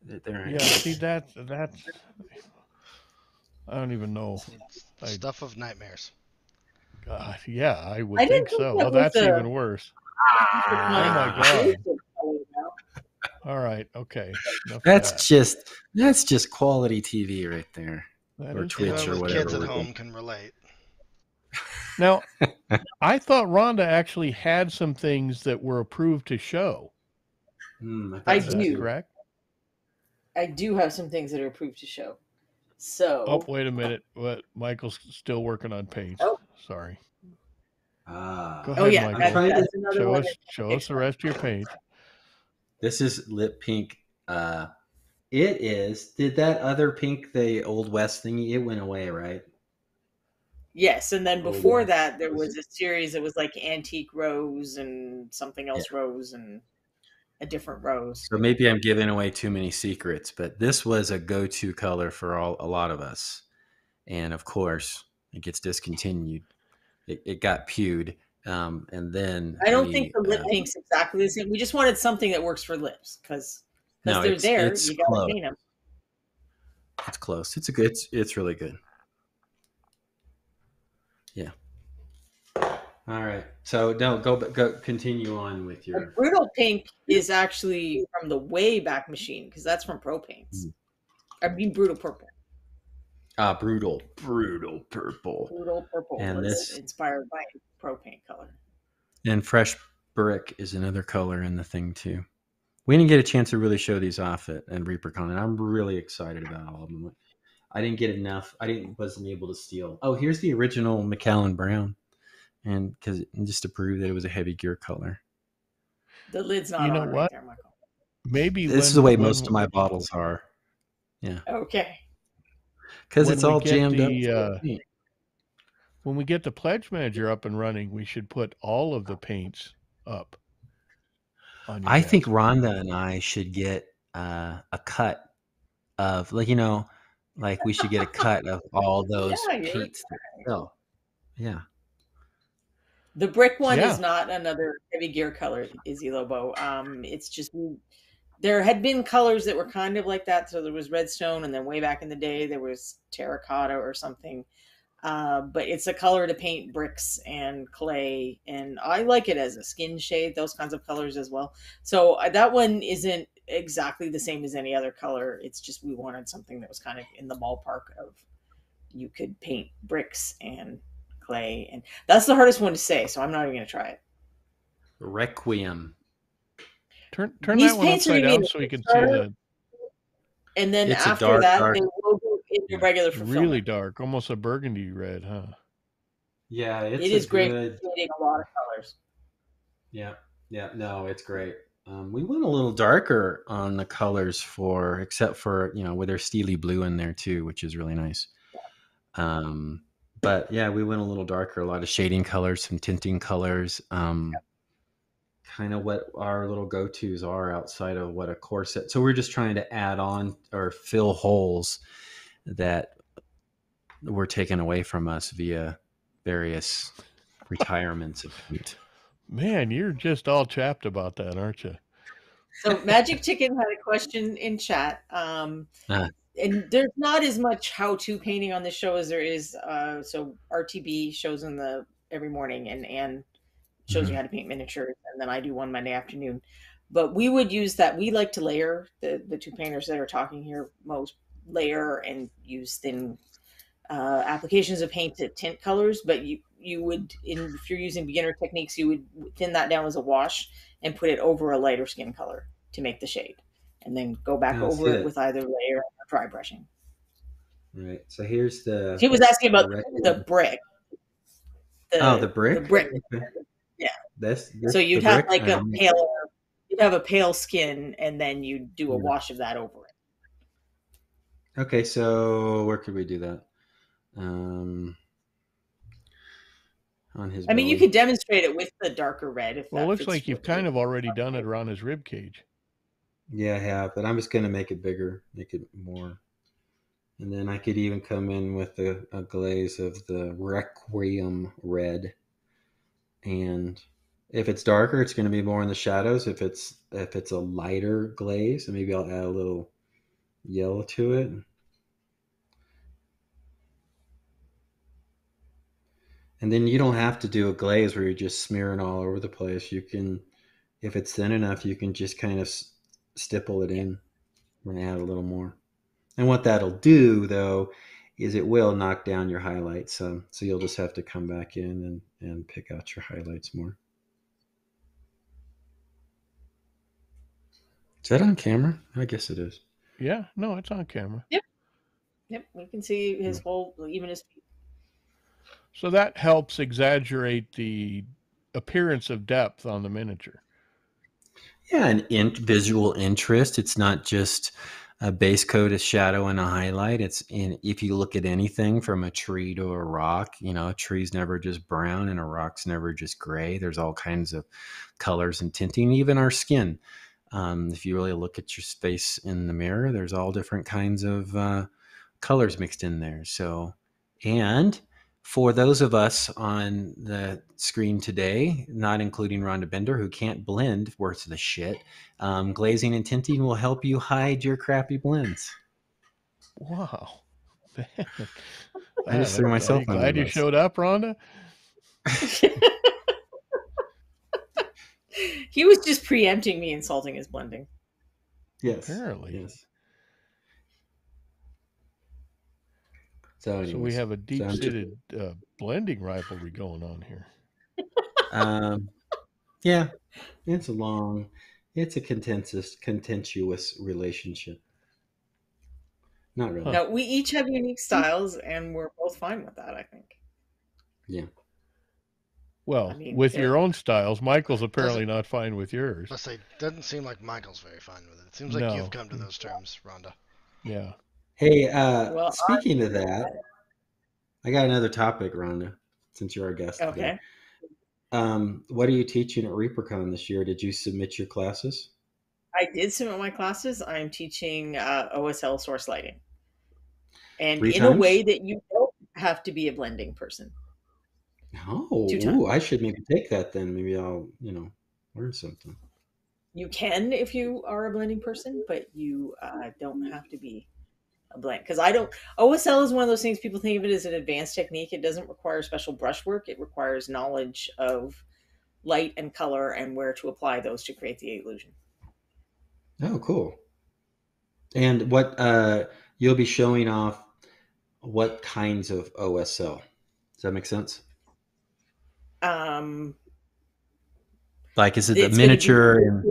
there. Yeah, see that's I don't even know. It's the stuff of nightmares. God, yeah, I would I didn't think think so. that Oh, was that's even worse. Oh my God. All right, okay. That's just quality TV right there. That or is Twitch Anyone or with whatever. kids at home can relate. Now, I thought Rhonda actually had some things that were approved to show. I Is that do. correct? I do have some things that are approved to show. So. Oh, wait a minute. What? Michael's still working on paints. Oh. Sorry. Go Oh ahead, yeah, Michael. that's another one. Show us the rest of your paint. This is lip pink. It is. Did that other pink, the Old West thingy, it went away, right? Yes, and then before that, there was a series that was like antique rose and something else rose and a different rose. So maybe I'm giving away too many secrets, but this was a go-to color for a lot of us. And of course, it gets discontinued. It got pewed. And then I don't think the lip pink's exactly the same. We just wanted something that works for lips because they're there. You gotta paint them. It's close. It's really good. Yeah. All right. So go continue on with your. The brutal pink is actually from the way back machine because that's from Pro Paints. I mean brutal purple. Brutal purple. Brutal purple and was inspired by Pro Paint color. And fresh brick is another color in the thing too. We didn't get a chance to really show these off at ReaperCon, and I'm really excited about all of them. I didn't get enough. Wasn't able to steal. Oh, here's the original Mcallen Brown, and just to prove that it was a heavy gear color. The lid's not on right there, Michael. Maybe this is the way most of my bottles are. Yeah. Okay. Because it's all jammed up. When we get the Pledge Manager up and running, we should put all of the paints up. I think Rhonda and I should get a cut of, we should get a cut of all those paints. Yeah. The brick one is not another heavy gear color, Izzy Lobo. It's just there had been colors that were kind of like that. So there was redstone, and then way back in the day there was terracotta or something. But it's a color to paint bricks and clay, and I like it as a skin shade, those kinds of colors as well. So that one isn't exactly the same as any other color. It's just we wanted something that was kind of in the ballpark of you could paint bricks and clay, and that's the hardest one to say, so I'm not even going to try it. Requiem. Turn that one upside down so you can see the. And then after that, they will go into regular fulfillment. Really dark, almost a burgundy red, huh? Yeah, it is great for painting a lot of colors. Yeah, no, it's great. We went a little darker on the colors except for with their steely blue in there too, which is really nice. But yeah, we went a little darker, a lot of shading colors, some tinting colors. Kind of what our little go-tos are outside of what a corset. So we're just trying to add on or fill holes that were taken away from us via various retirements of paint. Man, you're just all chapped about that, aren't you? So Magic Chicken had a question in chat. And there's not as much how-to painting on this show as there is. So RTB shows every morning, and shows you how to paint miniatures, and then I do one Monday afternoon. But we would use that. We like to layer. The two painters that are talking here most layer and use thin applications of paint to tint colors. But you would, if you're using beginner techniques, you would thin that down as a wash and put it over a lighter skin color to make the shade, and then go back over it with either layer or dry brushing. Right. So here's the. He was asking about the brick. The brick. The brick. Okay. Yeah. This so you'd have like you'd have a pale skin, and then you'd do a wash of that over it. Okay, so where could we do that? On his. I mean, you could demonstrate it with the darker red. It looks like you've kind of already done it around his rib cage. Yeah, I have, but I'm just going to make it bigger, make it more. And then I could even come in with a glaze of the Requiem red. And If it's darker, it's going to be more in the shadows. If it's a lighter glaze, and maybe I'll add a little yellow to it. And then you don't have to do a glaze where you're just smearing all over the place. You can, if it's thin enough, you can just kind of stipple it in and add a little more. And what that'll do, though, is it will knock down your highlights. So you'll just have to come back in and pick out your highlights more. Is that on camera? I guess it is. Yeah, no, it's on camera. Yep, we can see his whole, even his feet. So that helps exaggerate the appearance of depth on the miniature. Yeah, and visual interest. It's not just a base coat, a shadow, and a highlight. If you look at anything from a tree to a rock, a tree's never just brown and a rock's never just gray. There's all kinds of colors and tinting, even our skin. If you really look at your face in the mirror, there's all different kinds of colors mixed in there. So, and for those of us on the screen today, not including Rhonda Bender, who can't blend worth the shit, glazing and tinting will help you hide your crappy blends. Wow. I just threw myself under the bus. Glad you showed up, Rhonda? He was just preempting me insulting his blending. Yes. Apparently. Yes. So we have a deep-seated blending rivalry going on here. Yeah, it's a contentious relationship. Not really. No, we each have unique styles, and we're both fine with that, I think. Yeah. Well, with your own styles, Michael's apparently not fine with yours. Let's say, doesn't seem like Michael's very fine with it. It seems like you've come to those terms, Rhonda. Yeah. Hey, speaking of that, I got another topic, Rhonda, since you're our guest today. What are you teaching at ReaperCon this year? Did you submit your classes? I did submit my classes. I'm teaching OSL source lighting. And in a way that you don't have to be a blending person. Oh, I should maybe take that then. Maybe I'll, learn something. You can if you are a blending person, but you don't have to be a blend. Because OSL is one of those things people think of it as an advanced technique. It doesn't require special brush work. It requires knowledge of light and color and where to apply those to create the illusion. Oh, cool. And what you'll be showing off what kinds of OSL? Does that make sense? Like, is it the miniature?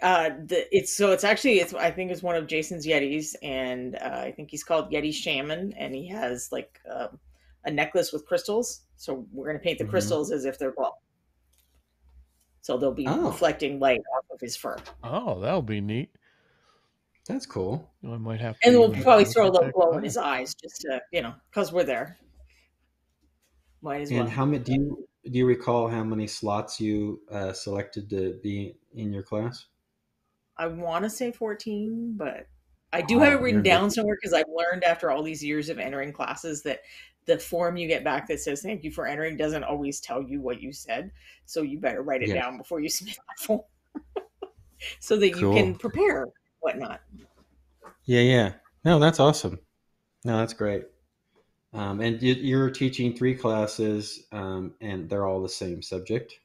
I think it's one of Jason's Yetis, and I think he's called Yeti Shaman, and he has like a necklace with crystals. So we're going to paint the crystals as if they're gold. So they'll be reflecting light off of his fur. Oh, that'll be neat. That's cool. I might have to. And we'll probably throw a little glow in his eyes, just to, because we're there. Might as well. And how many do you recall how many slots you selected to be in your class? I want to say 14, but I do have it written down somewhere because I've learned after all these years of entering classes that the form you get back that says thank you for entering doesn't always tell you what you said. So you better write it down before you submit that form so that you can prepare whatnot. Yeah. No, that's awesome. No, that's great. And you're teaching 3 classes, and they're all the same subject?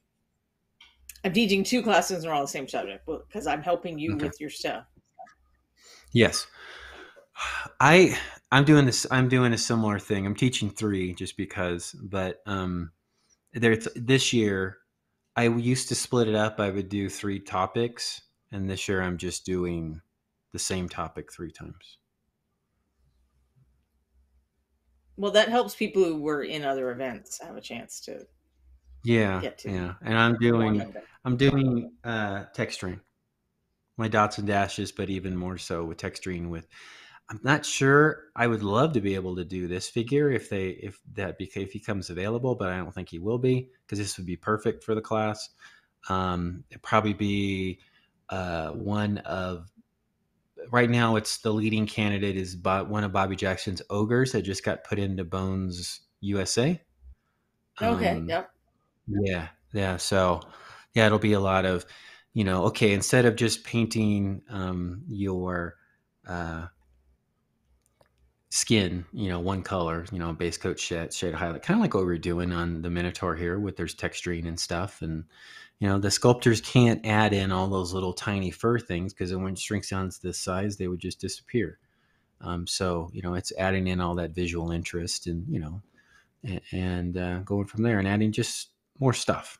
I'm teaching 2 classes and they're all the same subject because I'm helping you with your stuff. Yes. I'm doing a similar thing. I'm teaching 3 just because, but this year I used to split it up. I would do 3 topics, and this year I'm just doing the same topic 3 times. Well, that helps people who were in other events have a chance to get to. Yeah. And I'm doing texturing, my dots and dashes, but even more so with texturing. I'm not sure. I would love to be able to do this figure if he comes available, but I don't think he will be, because this would be perfect for the class. It'd probably be one of. Right now, it's the leading candidate is one of Bobby Jackson's ogres that just got put into Bones USA. Okay. Yep. Yeah. So, yeah, it'll be a lot of, okay, instead of just painting your skin, one color, base coat, shade highlight, kind of like what we're doing on the Minotaur here with there's texturing and stuff. And, the sculptors can't add in all those little tiny fur things because when it shrinks down to this size, they would just disappear. So, it's adding in all that visual interest and, and going from there and adding just more stuff.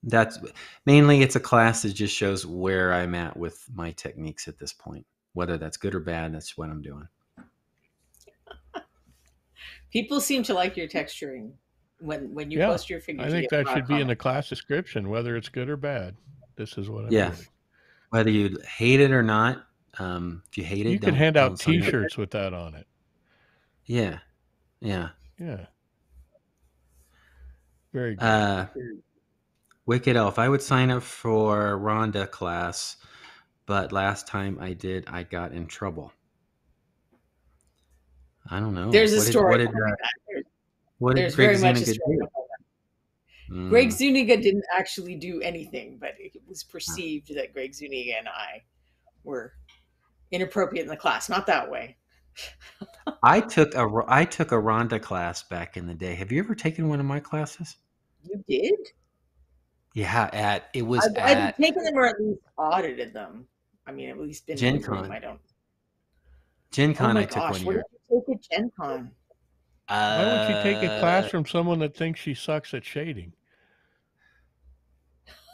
That's mainly, it's a class that just shows where I'm at with my techniques at this point. Whether that's good or bad, that's what I'm doing. People seem to like your texturing when you post your figures. I think that should be in the class description, whether it's good or bad. This is what I'm doing. Whether you hate it or not, if you hate it, you can hand out T-shirts with that on it. Yeah. Very good. Wicked Elf. I would sign up for Rhonda class, but last time I did, I got in trouble. I don't know. There's a story. What did Greg Zuniga do? Greg Zuniga didn't actually do anything, but it was perceived that Greg Zuniga and I were inappropriate in the class. Not that way. I took a Rhonda class back in the day. Have you ever taken one of my classes? You did? Yeah, I've taken them or at least audited them. I mean, at least been Gen in the room. Con. I don't. Gen Con, I took 1 year. What did you take at Gen Con? Why would you take a class from someone that thinks she sucks at shading?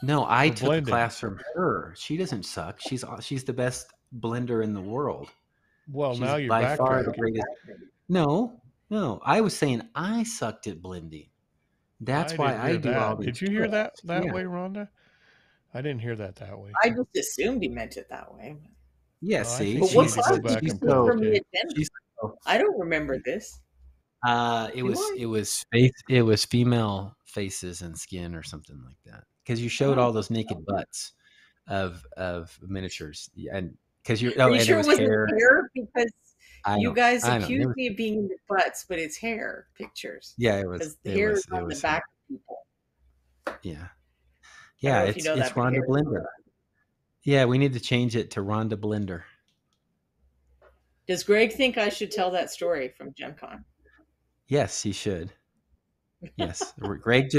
No, I took a class from her. She doesn't suck. She's the best blender in the world. Well, she's now you're by far the greatest. No. I was saying I sucked at blending. That's why I do all these. Did you hear that way, Rhonda? I didn't hear that way. I just assumed he meant it that way. Yeah, see. But what class did you take for me at Gen Con? I don't remember this. It was female faces and skin or something like that. Because you showed all those naked butts of miniatures, and because you're Are you sure it wasn't hair? Because you guys accused me of being into butts, but it's hair pictures. Yeah, it was. Because the hair is on the back of people. Yeah, it's Rhonda Blender. Yeah, we need to change it to Rhonda Blender. Does Greg think I should tell that story from Gen Con? Yes, he should. Yes, Greg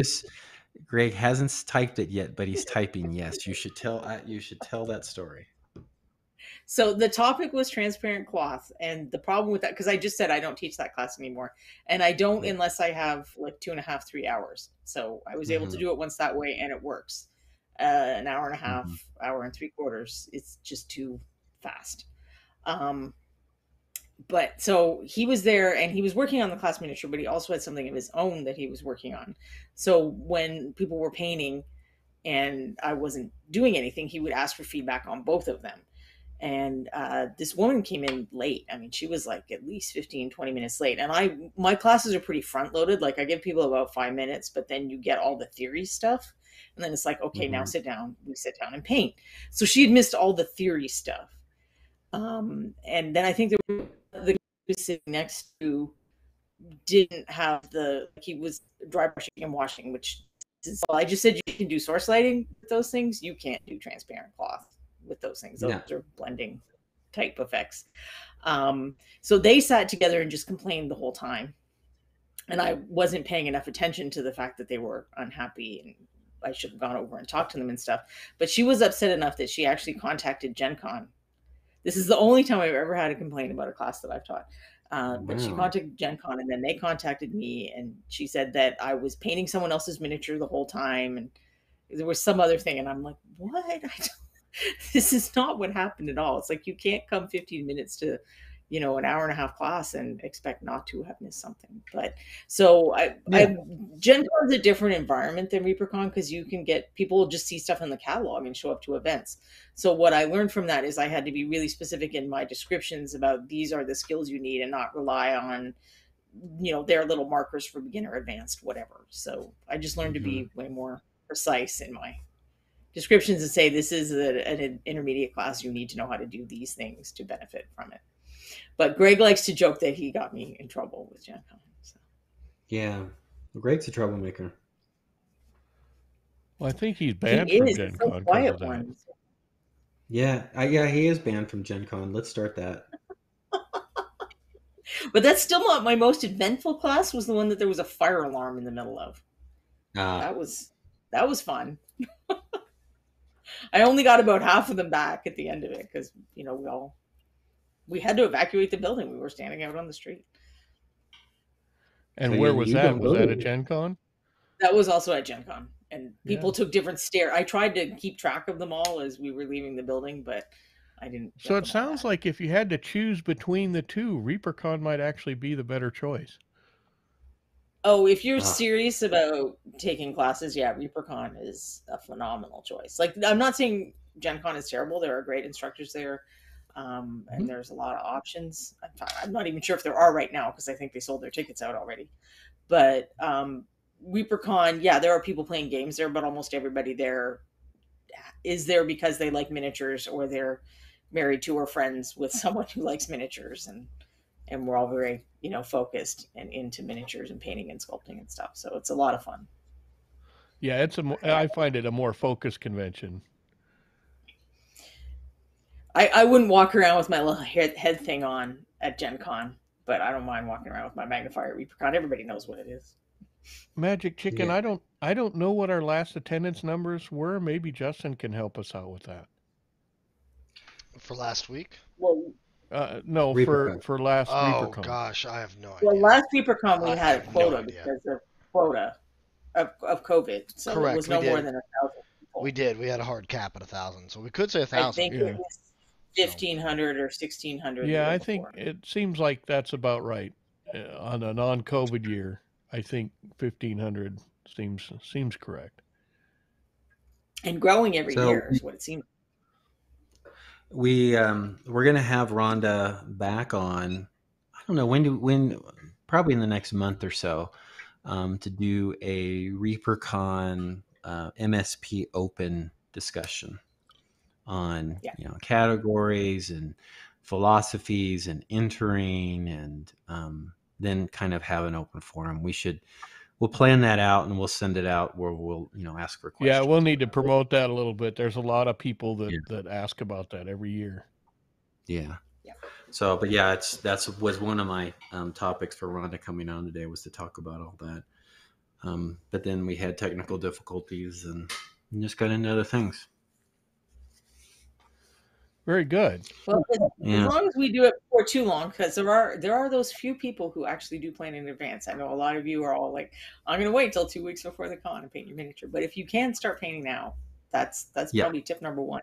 hasn't typed it yet, but he's typing. Yes, you should tell that story. So the topic was transparent cloth, and the problem with that, because I just said I don't teach that class anymore, and I don't unless I have like 2.5, 3 hours. So I was able to do it once that way, and it works. An hour and a half, hour and 3/4. It's just too fast. But so he was there and he was working on the class miniature, but he also had something of his own that he was working on. So when people were painting and I wasn't doing anything, he would ask for feedback on both of them. And this woman came in late. I mean, she was like at least 15, 20 minutes late. And my classes are pretty front loaded. Like I give people about 5 minutes, but then you get all the theory stuff. And then it's like, okay, now sit down. We sit down and paint. So she had missed all the theory stuff. And then I think there the sitting next to didn't have he was dry brushing and washing, which is, I just said you can do source lighting with those things. You can't do transparent cloth with those things. Those are blending type effects. So they sat together and just complained the whole time. And I wasn't paying enough attention to the fact that they were unhappy and I should have gone over and talked to them and stuff. But she was upset enough that she actually contacted Gen Con. This is the only time I've ever had a complaint about a class that I've taught. But she contacted Gen Con and then they contacted me and she said that I was painting someone else's miniature the whole time. And there was some other thing. And I'm like, what? This is not what happened at all. It's like, you can't come 15 minutes to, an hour and a half class and expect not to have missed something. But so Gen Con is a different environment than ReaperCon because you can get people just see stuff in the catalog and show up to events. So what I learned from that is I had to be really specific in my descriptions about these are the skills you need and not rely on, their little markers for beginner, advanced, whatever. So I just learned to be way more precise in my descriptions and say, this is an intermediate class. You need to know how to do these things to benefit from it. But Greg likes to joke that he got me in trouble with Gen Con. So. Yeah. Well, Greg's a troublemaker. Well, I think he's banned from Gen Con because of that. Yeah, he is banned from Gen Con. Let's start that. But that's still not my most eventful class. Was the one that there was a fire alarm in the middle of. That was fun. I only got about half of them back at the end of it because we had to evacuate the building. We were standing out on the street. And so where was that? Was that at Gen Con? That was also at Gen Con. And people took different stairs. I tried to keep track of them all as we were leaving the building, but I didn't. So it sounds like if you had to choose between the two, ReaperCon might actually be the better choice. Oh, if you're serious about taking classes, yeah, ReaperCon is a phenomenal choice. Like, I'm not saying Gen Con is terrible. There are great instructors there, and there's a lot of options. I'm not even sure if there are right now because I think they sold their tickets out already. But ReaperCon, yeah, there are people playing games there, but almost everybody there is there because they like miniatures or they're married to or friends with someone who likes miniatures, and we're all very focused and into miniatures and painting and sculpting and stuff. So it's a lot of fun. Yeah, I find it a more focused convention. I wouldn't walk around with my little head thing on at Gen Con, but I don't mind walking around with my magnifier at ReaperCon. Everybody knows what it is. Magic Chicken, yeah. I don't know what our last attendance numbers were. Maybe Justin can help us out with that. For last week? Well, no, for last ReaperCon. Oh gosh, I have no idea. Well, last ReaperCon we had a quota because of quota of COVID, so correct. It was no more than 1,000 people. We did. We had a hard cap at 1,000, so we could say 1,000. I think it was 1,500 or 1,600. Yeah, I think it seems like that's about right on a non-COVID year. I think 1,500 seems correct. And growing every year is what it seems. We're going to have Rhonda back on. I don't know when probably in the next month or so, to do a ReaperCon MSP open discussion on categories and philosophies and entering, and then kind of have an open forum. We'll plan that out and we'll send it out where we'll, ask for questions. Yeah, we'll need to promote that a little bit. There's a lot of people that ask about that every year. Yeah. So, but yeah, was one of my topics for Rhonda coming on today, was to talk about all that. But then we had technical difficulties and just got into other things. Very good. Well, as long as we do it for too long, because there are those few people who actually do plan in advance. I know a lot of you are all like, I'm going to wait till 2 weeks before the con and paint your miniature. But if you can start painting now, that's probably tip number one.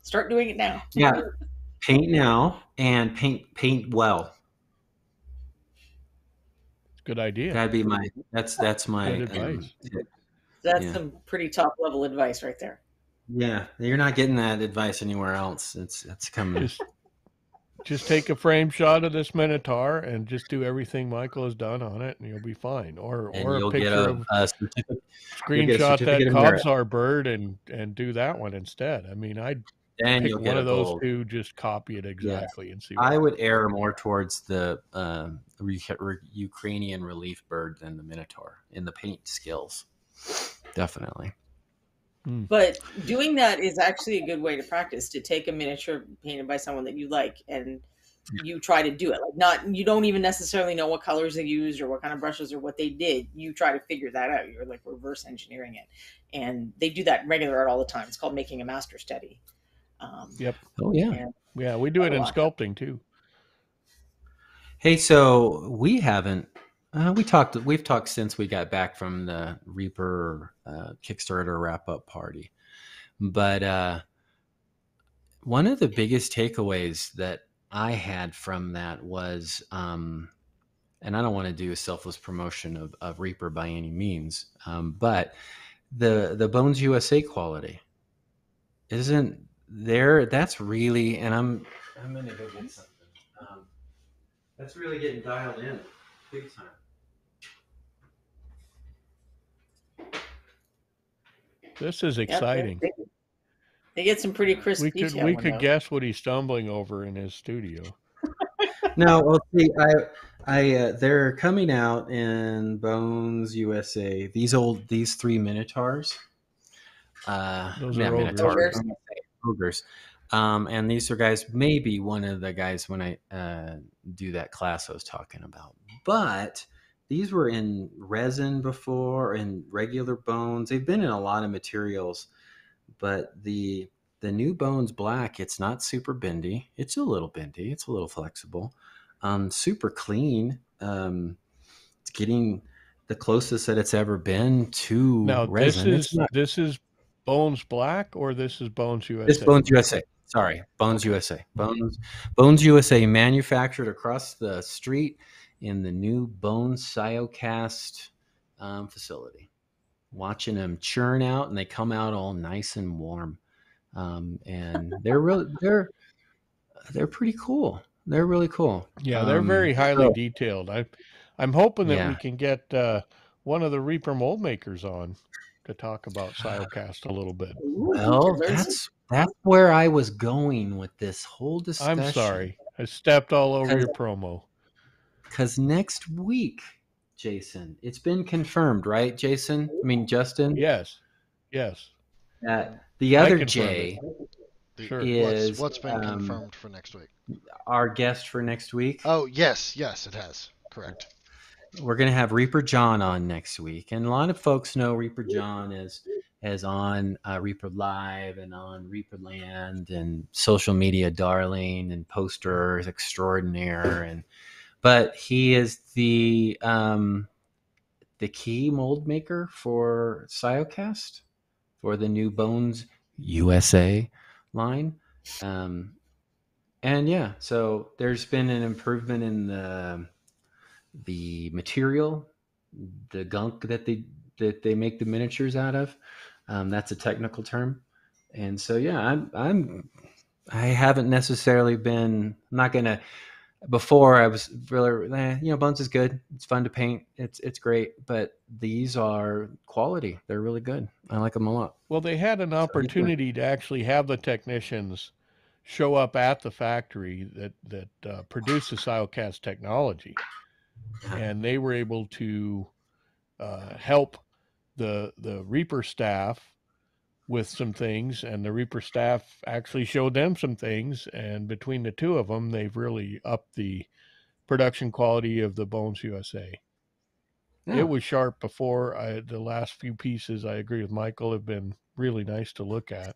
Start doing it now. Yeah, paint now and paint well. Good idea. That'd be that's my advice. That's some pretty top level advice right there. Yeah, you're not getting that advice anywhere else. It's coming. Just take a frame shot of this Minotaur and just do everything Michael has done on it, and you'll be fine. Or a picture screenshot that Cobsar bird and do that one instead. I mean, I'd pick one of those two, just copy it exactly and see. I would err more towards the Ukrainian relief bird than the Minotaur in the paint skills. Definitely. But doing that is actually a good way to practice, to take a miniature painted by someone that you like and you try to do it. You don't even necessarily know what colors they used or what kind of brushes or what they did. You try to figure that out. You're like reverse engineering it. And they do that in regular art all the time. It's called making a master study. Yep. Oh yeah. Yeah, we do it in sculpting too. Hey, so we haven't we've talked since we got back from the Reaper Kickstarter wrap-up party. But one of the biggest takeaways that I had from that was, and I don't want to do a selfless promotion of Reaper by any means, but the Bones USA quality isn't there. That's really, and I'm going to go get something. That's really getting dialed in big time. This is exciting. They get some pretty crisp detail. We could guess what he's stumbling over in his studio. No, well, see, they're coming out in Bones USA. These three Minotaurs. Those are Minotaur ogres. And these are guys, maybe one of the guys when I do that class I was talking about. But these were in resin before, in regular bones. They've been in a lot of materials, but the new Bones Black, it's not super bendy. It's a little bendy. It's a little flexible. Super clean. It's getting the closest that it's ever been to now, resin. This is Bones Black, or this is Bones USA? This Bones USA. Sorry, Bones USA. Bones USA, manufactured across the street in the new Bones Siocast facility. Watching them churn out, and they come out all nice and warm, and they're pretty cool. They're really cool. Yeah, they're very highly detailed. I'm hoping that we can get one of the Reaper mold makers on to talk about Siocast a little bit. Well, that's where I was going with this whole discussion. I'm sorry, I stepped all over your promo. Because next week, Jason, it's been confirmed, right, Jason? I mean, Justin? Yes. The other Jay is... What's been confirmed for next week? Our guest for next week? Oh, yes, it has. Correct. We're going to have Reaper John on next week. And a lot of folks know Reaper John as on Reaper Live and on Reaper Land and social media darling and poster extraordinaire. But he is the key mold maker for Siocast, for the new Bones USA line. And yeah, so there's been an improvement in the material, the gunk that they make the miniatures out of. That's a technical term. And so yeah, I haven't necessarily been, I'm not gonna, before I was really, Bones is good. It's fun to paint. It's great, but these are quality. They're really good. I like them a lot. Well, they had an opportunity to actually have the technicians show up at the factory that produces Siocast technology, and they were able to help the Reaper staff with some things, and the Reaper staff actually showed them some things, and between the two of them, they've really upped the production quality of the Bones USA. Yeah. It was sharp before. The last few pieces, I agree with Michael, have been really nice to look at.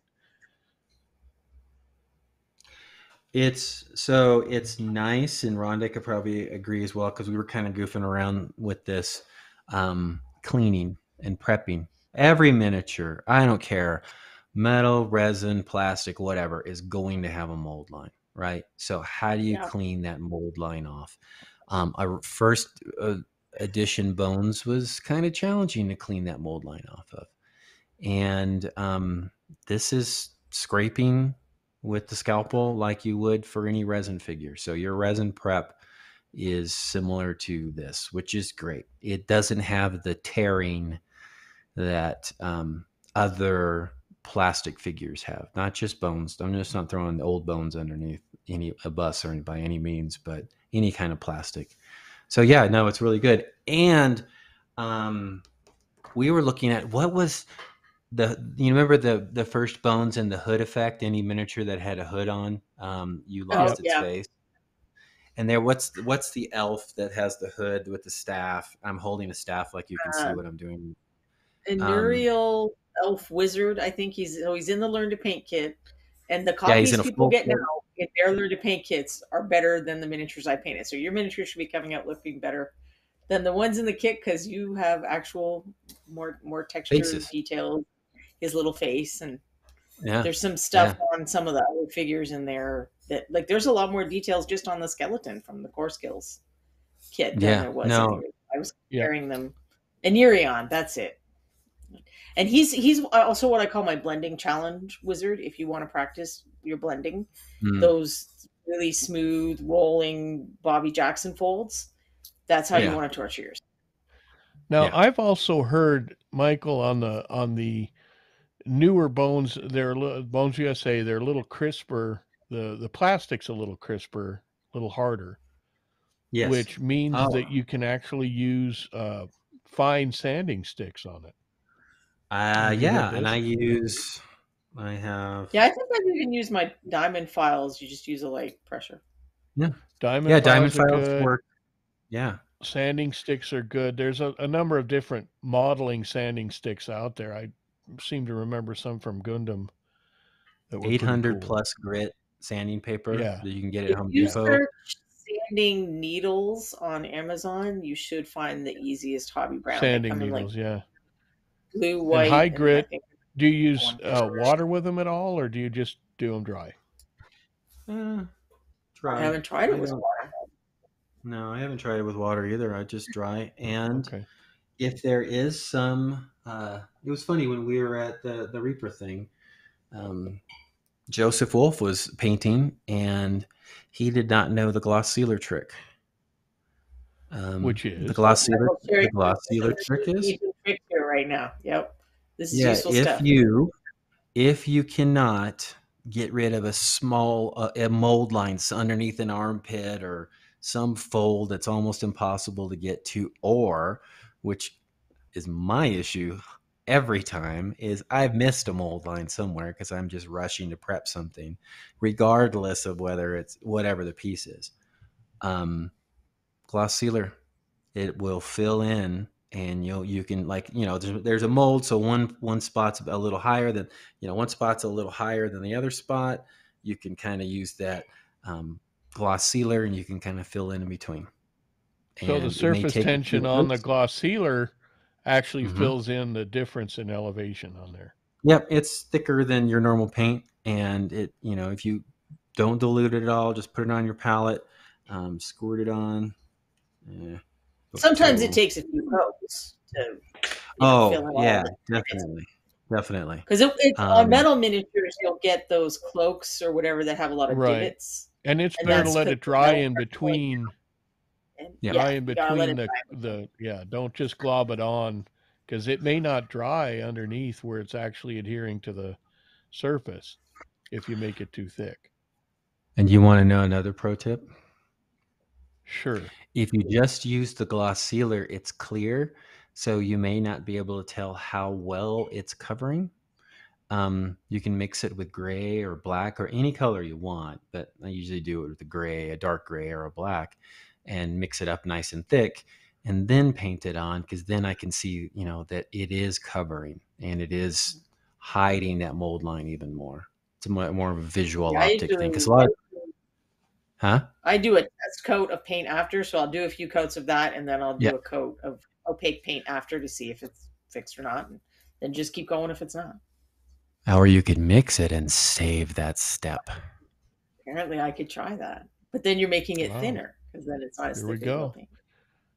It's nice, and Rhonda could probably agree as well, because we were kind of goofing around with this cleaning and prepping. Every miniature, I don't care, metal, resin, plastic, whatever, is going to have a mold line, right? So how do you clean that mold line off? Our first edition Bones was kind of challenging to clean that mold line off of. And this is scraping with the scalpel like you would for any resin figure. So your resin prep is similar to this, which is great. It doesn't have the tearing that other plastic figures have, not just Bones. I'm just not throwing the old Bones underneath a bus or by any means, but any kind of plastic. So yeah, no, it's really good. And we were looking at what was you remember the first Bones and the hood effect? Any miniature that had a hood on, you lost its face. And there, what's the elf that has the hood with the staff? I'm holding a staff like you can see what I'm doing. An Uriel elf wizard, I think he's in the Learn to Paint kit, and the copies people get now in their Learn to Paint kits are better than the miniatures I painted. So your miniatures should be coming out looking better than the ones in the kit, because you have actual more texture, detail, his little face, and there's some stuff on some of the other figures in there that, like, there's a lot more details just on the skeleton from the Core Skills kit than there was. I was comparing them. And Urion, that's it. And he's also what I call my blending challenge wizard. If you want to practice your blending, those really smooth rolling Bobby Jackson folds, that's how you want to torture yours. Now, I've also heard, Michael, on the newer Bones, Bones USA, they're a little crisper. The plastic's a little crisper, a little harder. Yes. Which means that you can actually use fine sanding sticks on it. Yeah, and I have. Yeah, I think I've even used my diamond files. You just use a light pressure. Yeah, Diamond diamond files are files good. work. Yeah. Sanding sticks are good. There's a number of different modeling sanding sticks out there. I seem to remember some from Gundam that were 800 pretty cool. plus grit sanding paper Yeah. that you can get at Home If you Depot. search sanding needles on Amazon, you should find the easiest hobby brown. Sanding needles, yeah. Blue, white, and high grit. I think do you use water with them at all, or do you just do them dry? Dry. I haven't tried it with water. No, I haven't tried it with water either. I just dry. And if there is some, it was funny when we were at the Reaper thing. Joseph Wolf was painting, and he did not know the gloss sealer trick. Which is the gloss sealer? The gloss sealer trick is trick here right now. Yep, this is useful stuff. If you cannot get rid of a small mold line underneath an armpit or some fold that's almost impossible to get to, or which is my issue every time, is I've missed a mold line somewhere because I'm just rushing to prep something, regardless of whether it's whatever the piece is. Gloss sealer, it will fill in, and you can, like, there's a mold, so one spot's a little higher than, one spot's a little higher than the other spot. You can kind of use that gloss sealer, and you can kind of fill in between. So the surface tension on the gloss sealer actually fills in the difference in elevation on there. Yep, it's thicker than your normal paint, and it, if you don't dilute it at all, just put it on your palette, squirt it on. Sometimes it takes a few coats to fill it definitely. Because on metal miniatures, you'll get those cloaks or whatever that have a lot of divots, and it's better to let it dry in between. Don't just glob it on, because it may not dry underneath where it's actually adhering to the surface if you make it too thick. And you want to know another pro tip? Sure. If you just use the gloss sealer, it's clear, so you may not be able to tell how well it's covering. You can mix it with gray or black or any color you want, but I usually do it with a gray, a dark gray, or a black, and mix it up nice and thick, and then paint it on, because then I can see, that it is covering and it is hiding that mold line even more. It's more of a visual optic thing, because I do a test coat of paint after, so I'll do a few coats of that, and then I'll do a coat of opaque paint after to see if it's fixed or not, and then just keep going if it's not. Or you could mix it and save that step. Apparently I could try that, but then you're making it thinner, because then it's not as thick as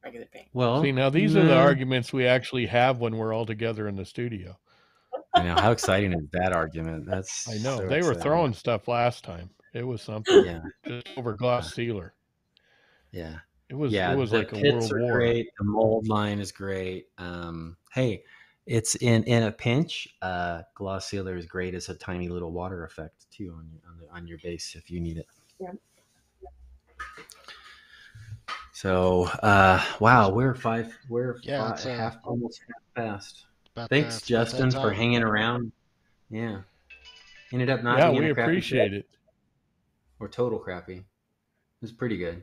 regular paint. Well, see, now these are the arguments we actually have when we're all together in the studio. I know, how exciting is that argument? I know, they were throwing stuff last time. It was something. Just over gloss sealer. Yeah. It was like a world war. Great. The mold line is great. Hey, it's in a pinch. Gloss sealer is great as a tiny little water effect too on your base if you need it. Yeah. So wow, we're almost half past. Thanks, Justin, for hanging around. Yeah. Ended up not being we appreciate it. Or total crappy. It was pretty good.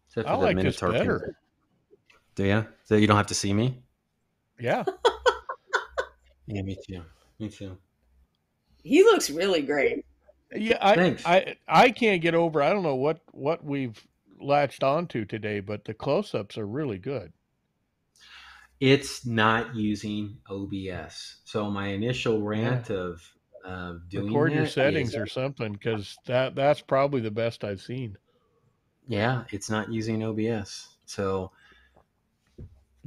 Except for I like this better. Do you? So you don't have to see me? Yeah. Yeah, me too. He looks really great. Yeah, thanks. I can't get over. I don't know what we've latched onto today, but the close-ups are really good. It's not using OBS. So my initial rant of doing record your settings or something, because that's probably the best I've seen. Yeah, it's not using OBS. So,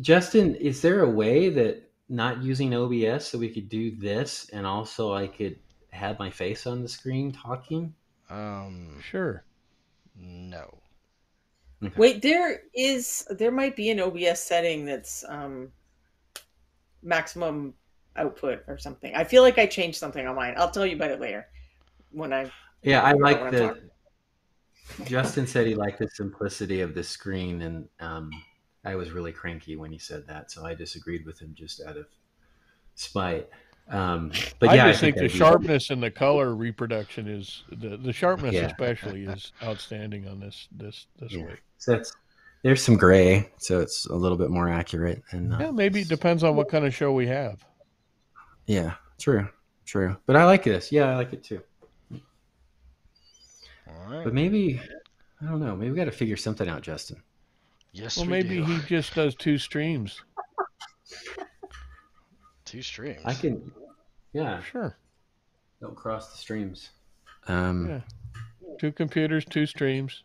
Justin, is there a way that not using OBS so we could do this and also I could have my face on the screen talking? Sure. No. Okay. Wait, there might be an OBS setting that's maximum output or something. I feel like I changed something on mine. I'll tell you about it later. I like the. Justin said he liked the simplicity of the screen, and I was really cranky when he said that, so I disagreed with him just out of spite. But I yeah, just think the sharpness and the color reproduction is the sharpness especially is outstanding on this way. So there's some gray, so it's a little bit more accurate. And yeah, maybe it depends on what kind of show we have. Yeah, true. But I like this. Yeah, I like it too. All right. But maybe, I don't know. Maybe we got to figure something out, Justin. Yes, well, maybe he just does 2 streams. 2 streams. I can. Yeah. Sure. Don't cross the streams. Yeah. 2 computers, 2 streams.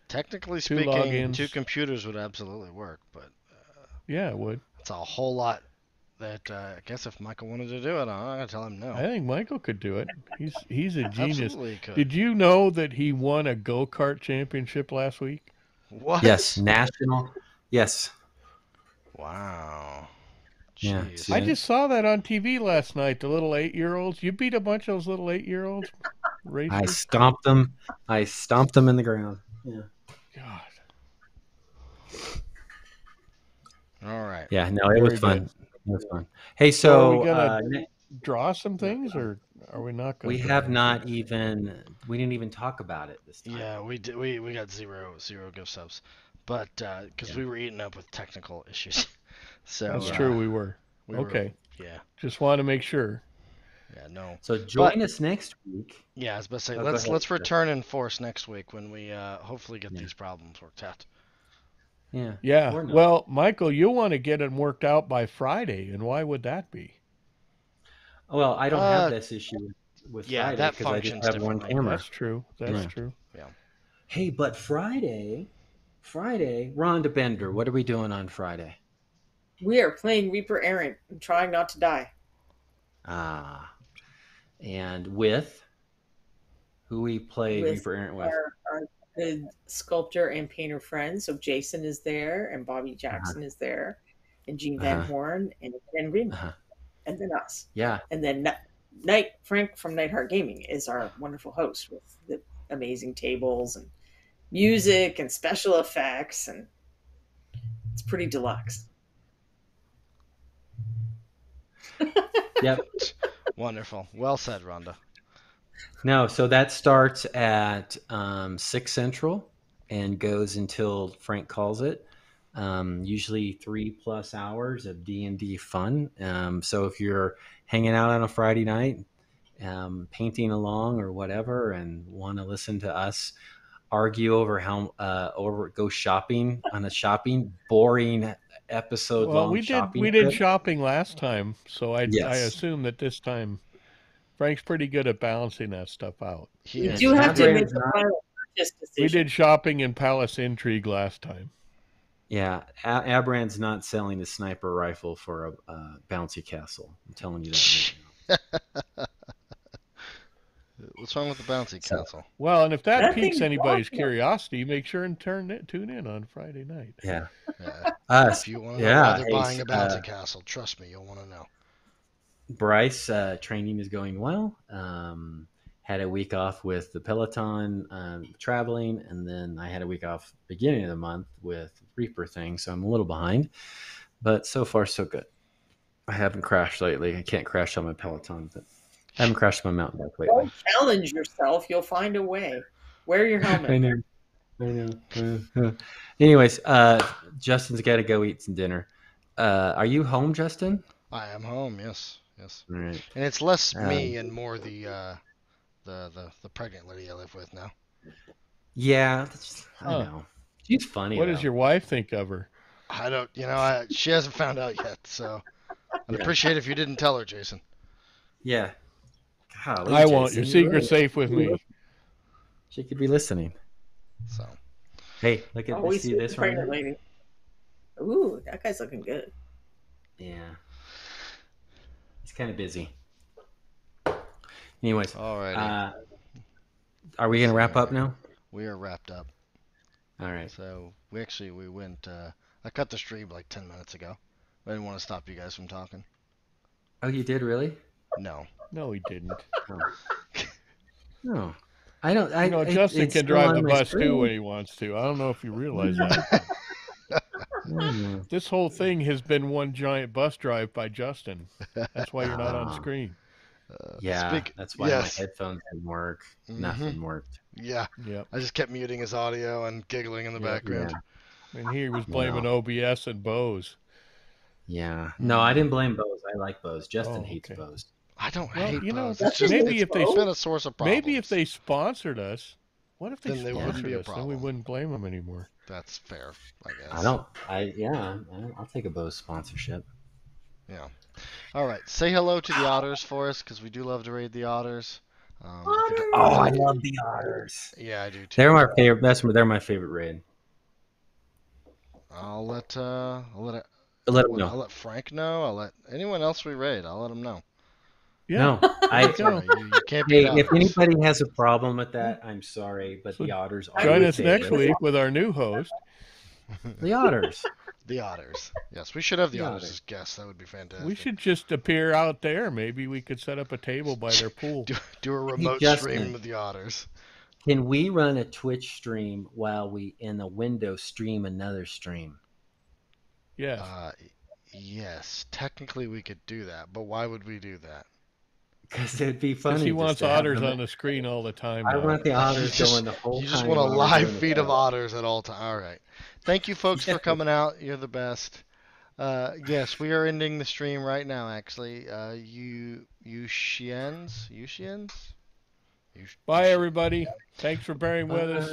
Technically speaking, 2 computers would absolutely work, but yeah, it would. It's a whole lot. That I guess if Michael wanted to do it, I'm not gonna tell him no. I think Michael could do it. He's a genius. Absolutely could. Did you know that he won a go-kart championship last week? What? Yes, national. Yes. Wow. Jeez. Yeah. I just saw that on TV last night. The little 8-year-olds. You beat a bunch of those little 8-year-olds. Racers. I stomped them. In the ground. Yeah. God. All right. Yeah. No, it was fun. It was fun. Hey, so are we gonna draw some things, or are we not going? We have not even. We didn't even talk about it this time. Yeah, we did. We got zero gift subs, but because we were eating up with technical issues. So that's true. We were. Okay. Yeah. Just want to make sure. Yeah. No. So join us next week. Yeah, I was about to say let's return in force next week when we hopefully get these problems worked out. Yeah. Yeah. Well, Michael, you want to get it worked out by Friday, and why would that be? Well, I don't have this issue with Friday that because I just have one camera. That's true. That's true. Yeah. Hey, but Friday, Rhonda Bender, what are we doing on Friday? We are playing Reaper Errant and trying not to die. And with who we play Reaper Errant with? Our good sculptor and painter friends. So Jason is there, and Bobby Jackson is there, and Gene Van Horn, and Ben Riemann, and then us. Yeah. And then Frank from Nightheart Gaming is our wonderful host with the amazing tables and music and special effects, and it's pretty deluxe. Yep. Wonderful. Well said, Rhonda. No, so that starts at 6 Central and goes until Frank calls it. Usually 3+ hours of D&D fun. So if you're hanging out on a Friday night, painting along or whatever, and want to listen to us argue over how go shopping on a boring episode long we did shopping last time, so I assume that this time Frank's pretty good at balancing that stuff out. You do have to make the final purchase decision. We did shopping in Palace Intrigue last time. Yeah, Abran's not selling a sniper rifle for a bouncy castle. I'm telling you that. What's wrong with the bouncy castle? Well, and if that piques anybody's curiosity, make sure and tune in on Friday night. Yeah. If you want to know why they're buying a bouncy castle, trust me, you'll want to know. Bryce, training is going well. Had a week off with the Peloton traveling, and then I had a week off beginning of the month with Reaper thing, so I'm a little behind. But so far, so good. I haven't crashed lately. I can't crash on my Peloton, but I haven't crashed my mountain bike lately. Don't challenge yourself. You'll find a way. Wear your helmet. I know. Anyways, Justin's got to go eat some dinner. Are you home, Justin? I am home. Yes. All right. And it's less me and more the pregnant lady I live with now. Yeah, I know. She's funny. What does your wife think of her? I don't. She hasn't found out yet. So I'd appreciate if you didn't tell her, Jason. Yeah. Golly, I won't. Your secret's safe with me. She could be listening. So. Hey, look at this. See this right lady. Ooh, that guy's looking good. Yeah. He's kind of busy. Anyways. All right. Are we going to wrap up now? We are wrapped up. All right. So we went. I cut the stream like 10 minutes ago. I didn't want to stop you guys from talking. Oh, you did really? No. No, he didn't. No. I don't. Justin can drive the bus too when he wants to. I don't know if you realize that. This whole thing has been one giant bus drive by Justin. That's why you're not on screen. That's why my headphones didn't work. Nothing worked. Yeah. Yep. I just kept muting his audio and giggling in the background. Yeah. And he was blaming OBS and Bose. Yeah. No, I didn't blame Bose. I like Bose. Justin hates Bose. I don't hate Bose. It's just maybe if it's been a source of problems. Maybe if they sponsored us, what if they then sponsored us? Then we wouldn't blame them anymore. That's fair, I guess. I'll take a Bose sponsorship. Yeah. All right. Say hello to the otters for us, because we do love to raid the otters. I love the otters. Yeah, I do too. They're my favorite. They're my favorite raid. I'll let them know. I'll let Frank know. I'll let anyone else we raid. I'll let them know. Yeah. No, you can't be. If anybody has a problem with that, I'm sorry, but the otters are. Join us next week with our new host. The otters. The otters. Yes, we should have the otters as guests. That would be fantastic. We should just appear out there. Maybe we could set up a table by their pool. do a remote stream with the otters. Can we run a Twitch stream while we in the window stream another stream? Yes. Yes. Technically, we could do that, but why would we do that? Because it'd be funny. Because he wants otters on the screen all the time. I want the otters going the whole time. You just want a live feed of otters at all times. All right. Thank you, folks, for coming out. You're the best. Yes, we are ending the stream right now, actually. Bye, everybody. Thanks for bearing with us.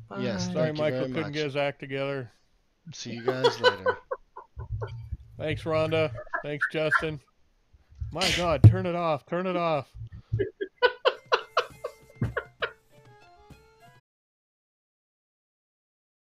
Bye. Yes, sorry Michael couldn't get his act together. See you guys later. Thanks, Rhonda. Thanks, Justin. My God, turn it off. Turn it off.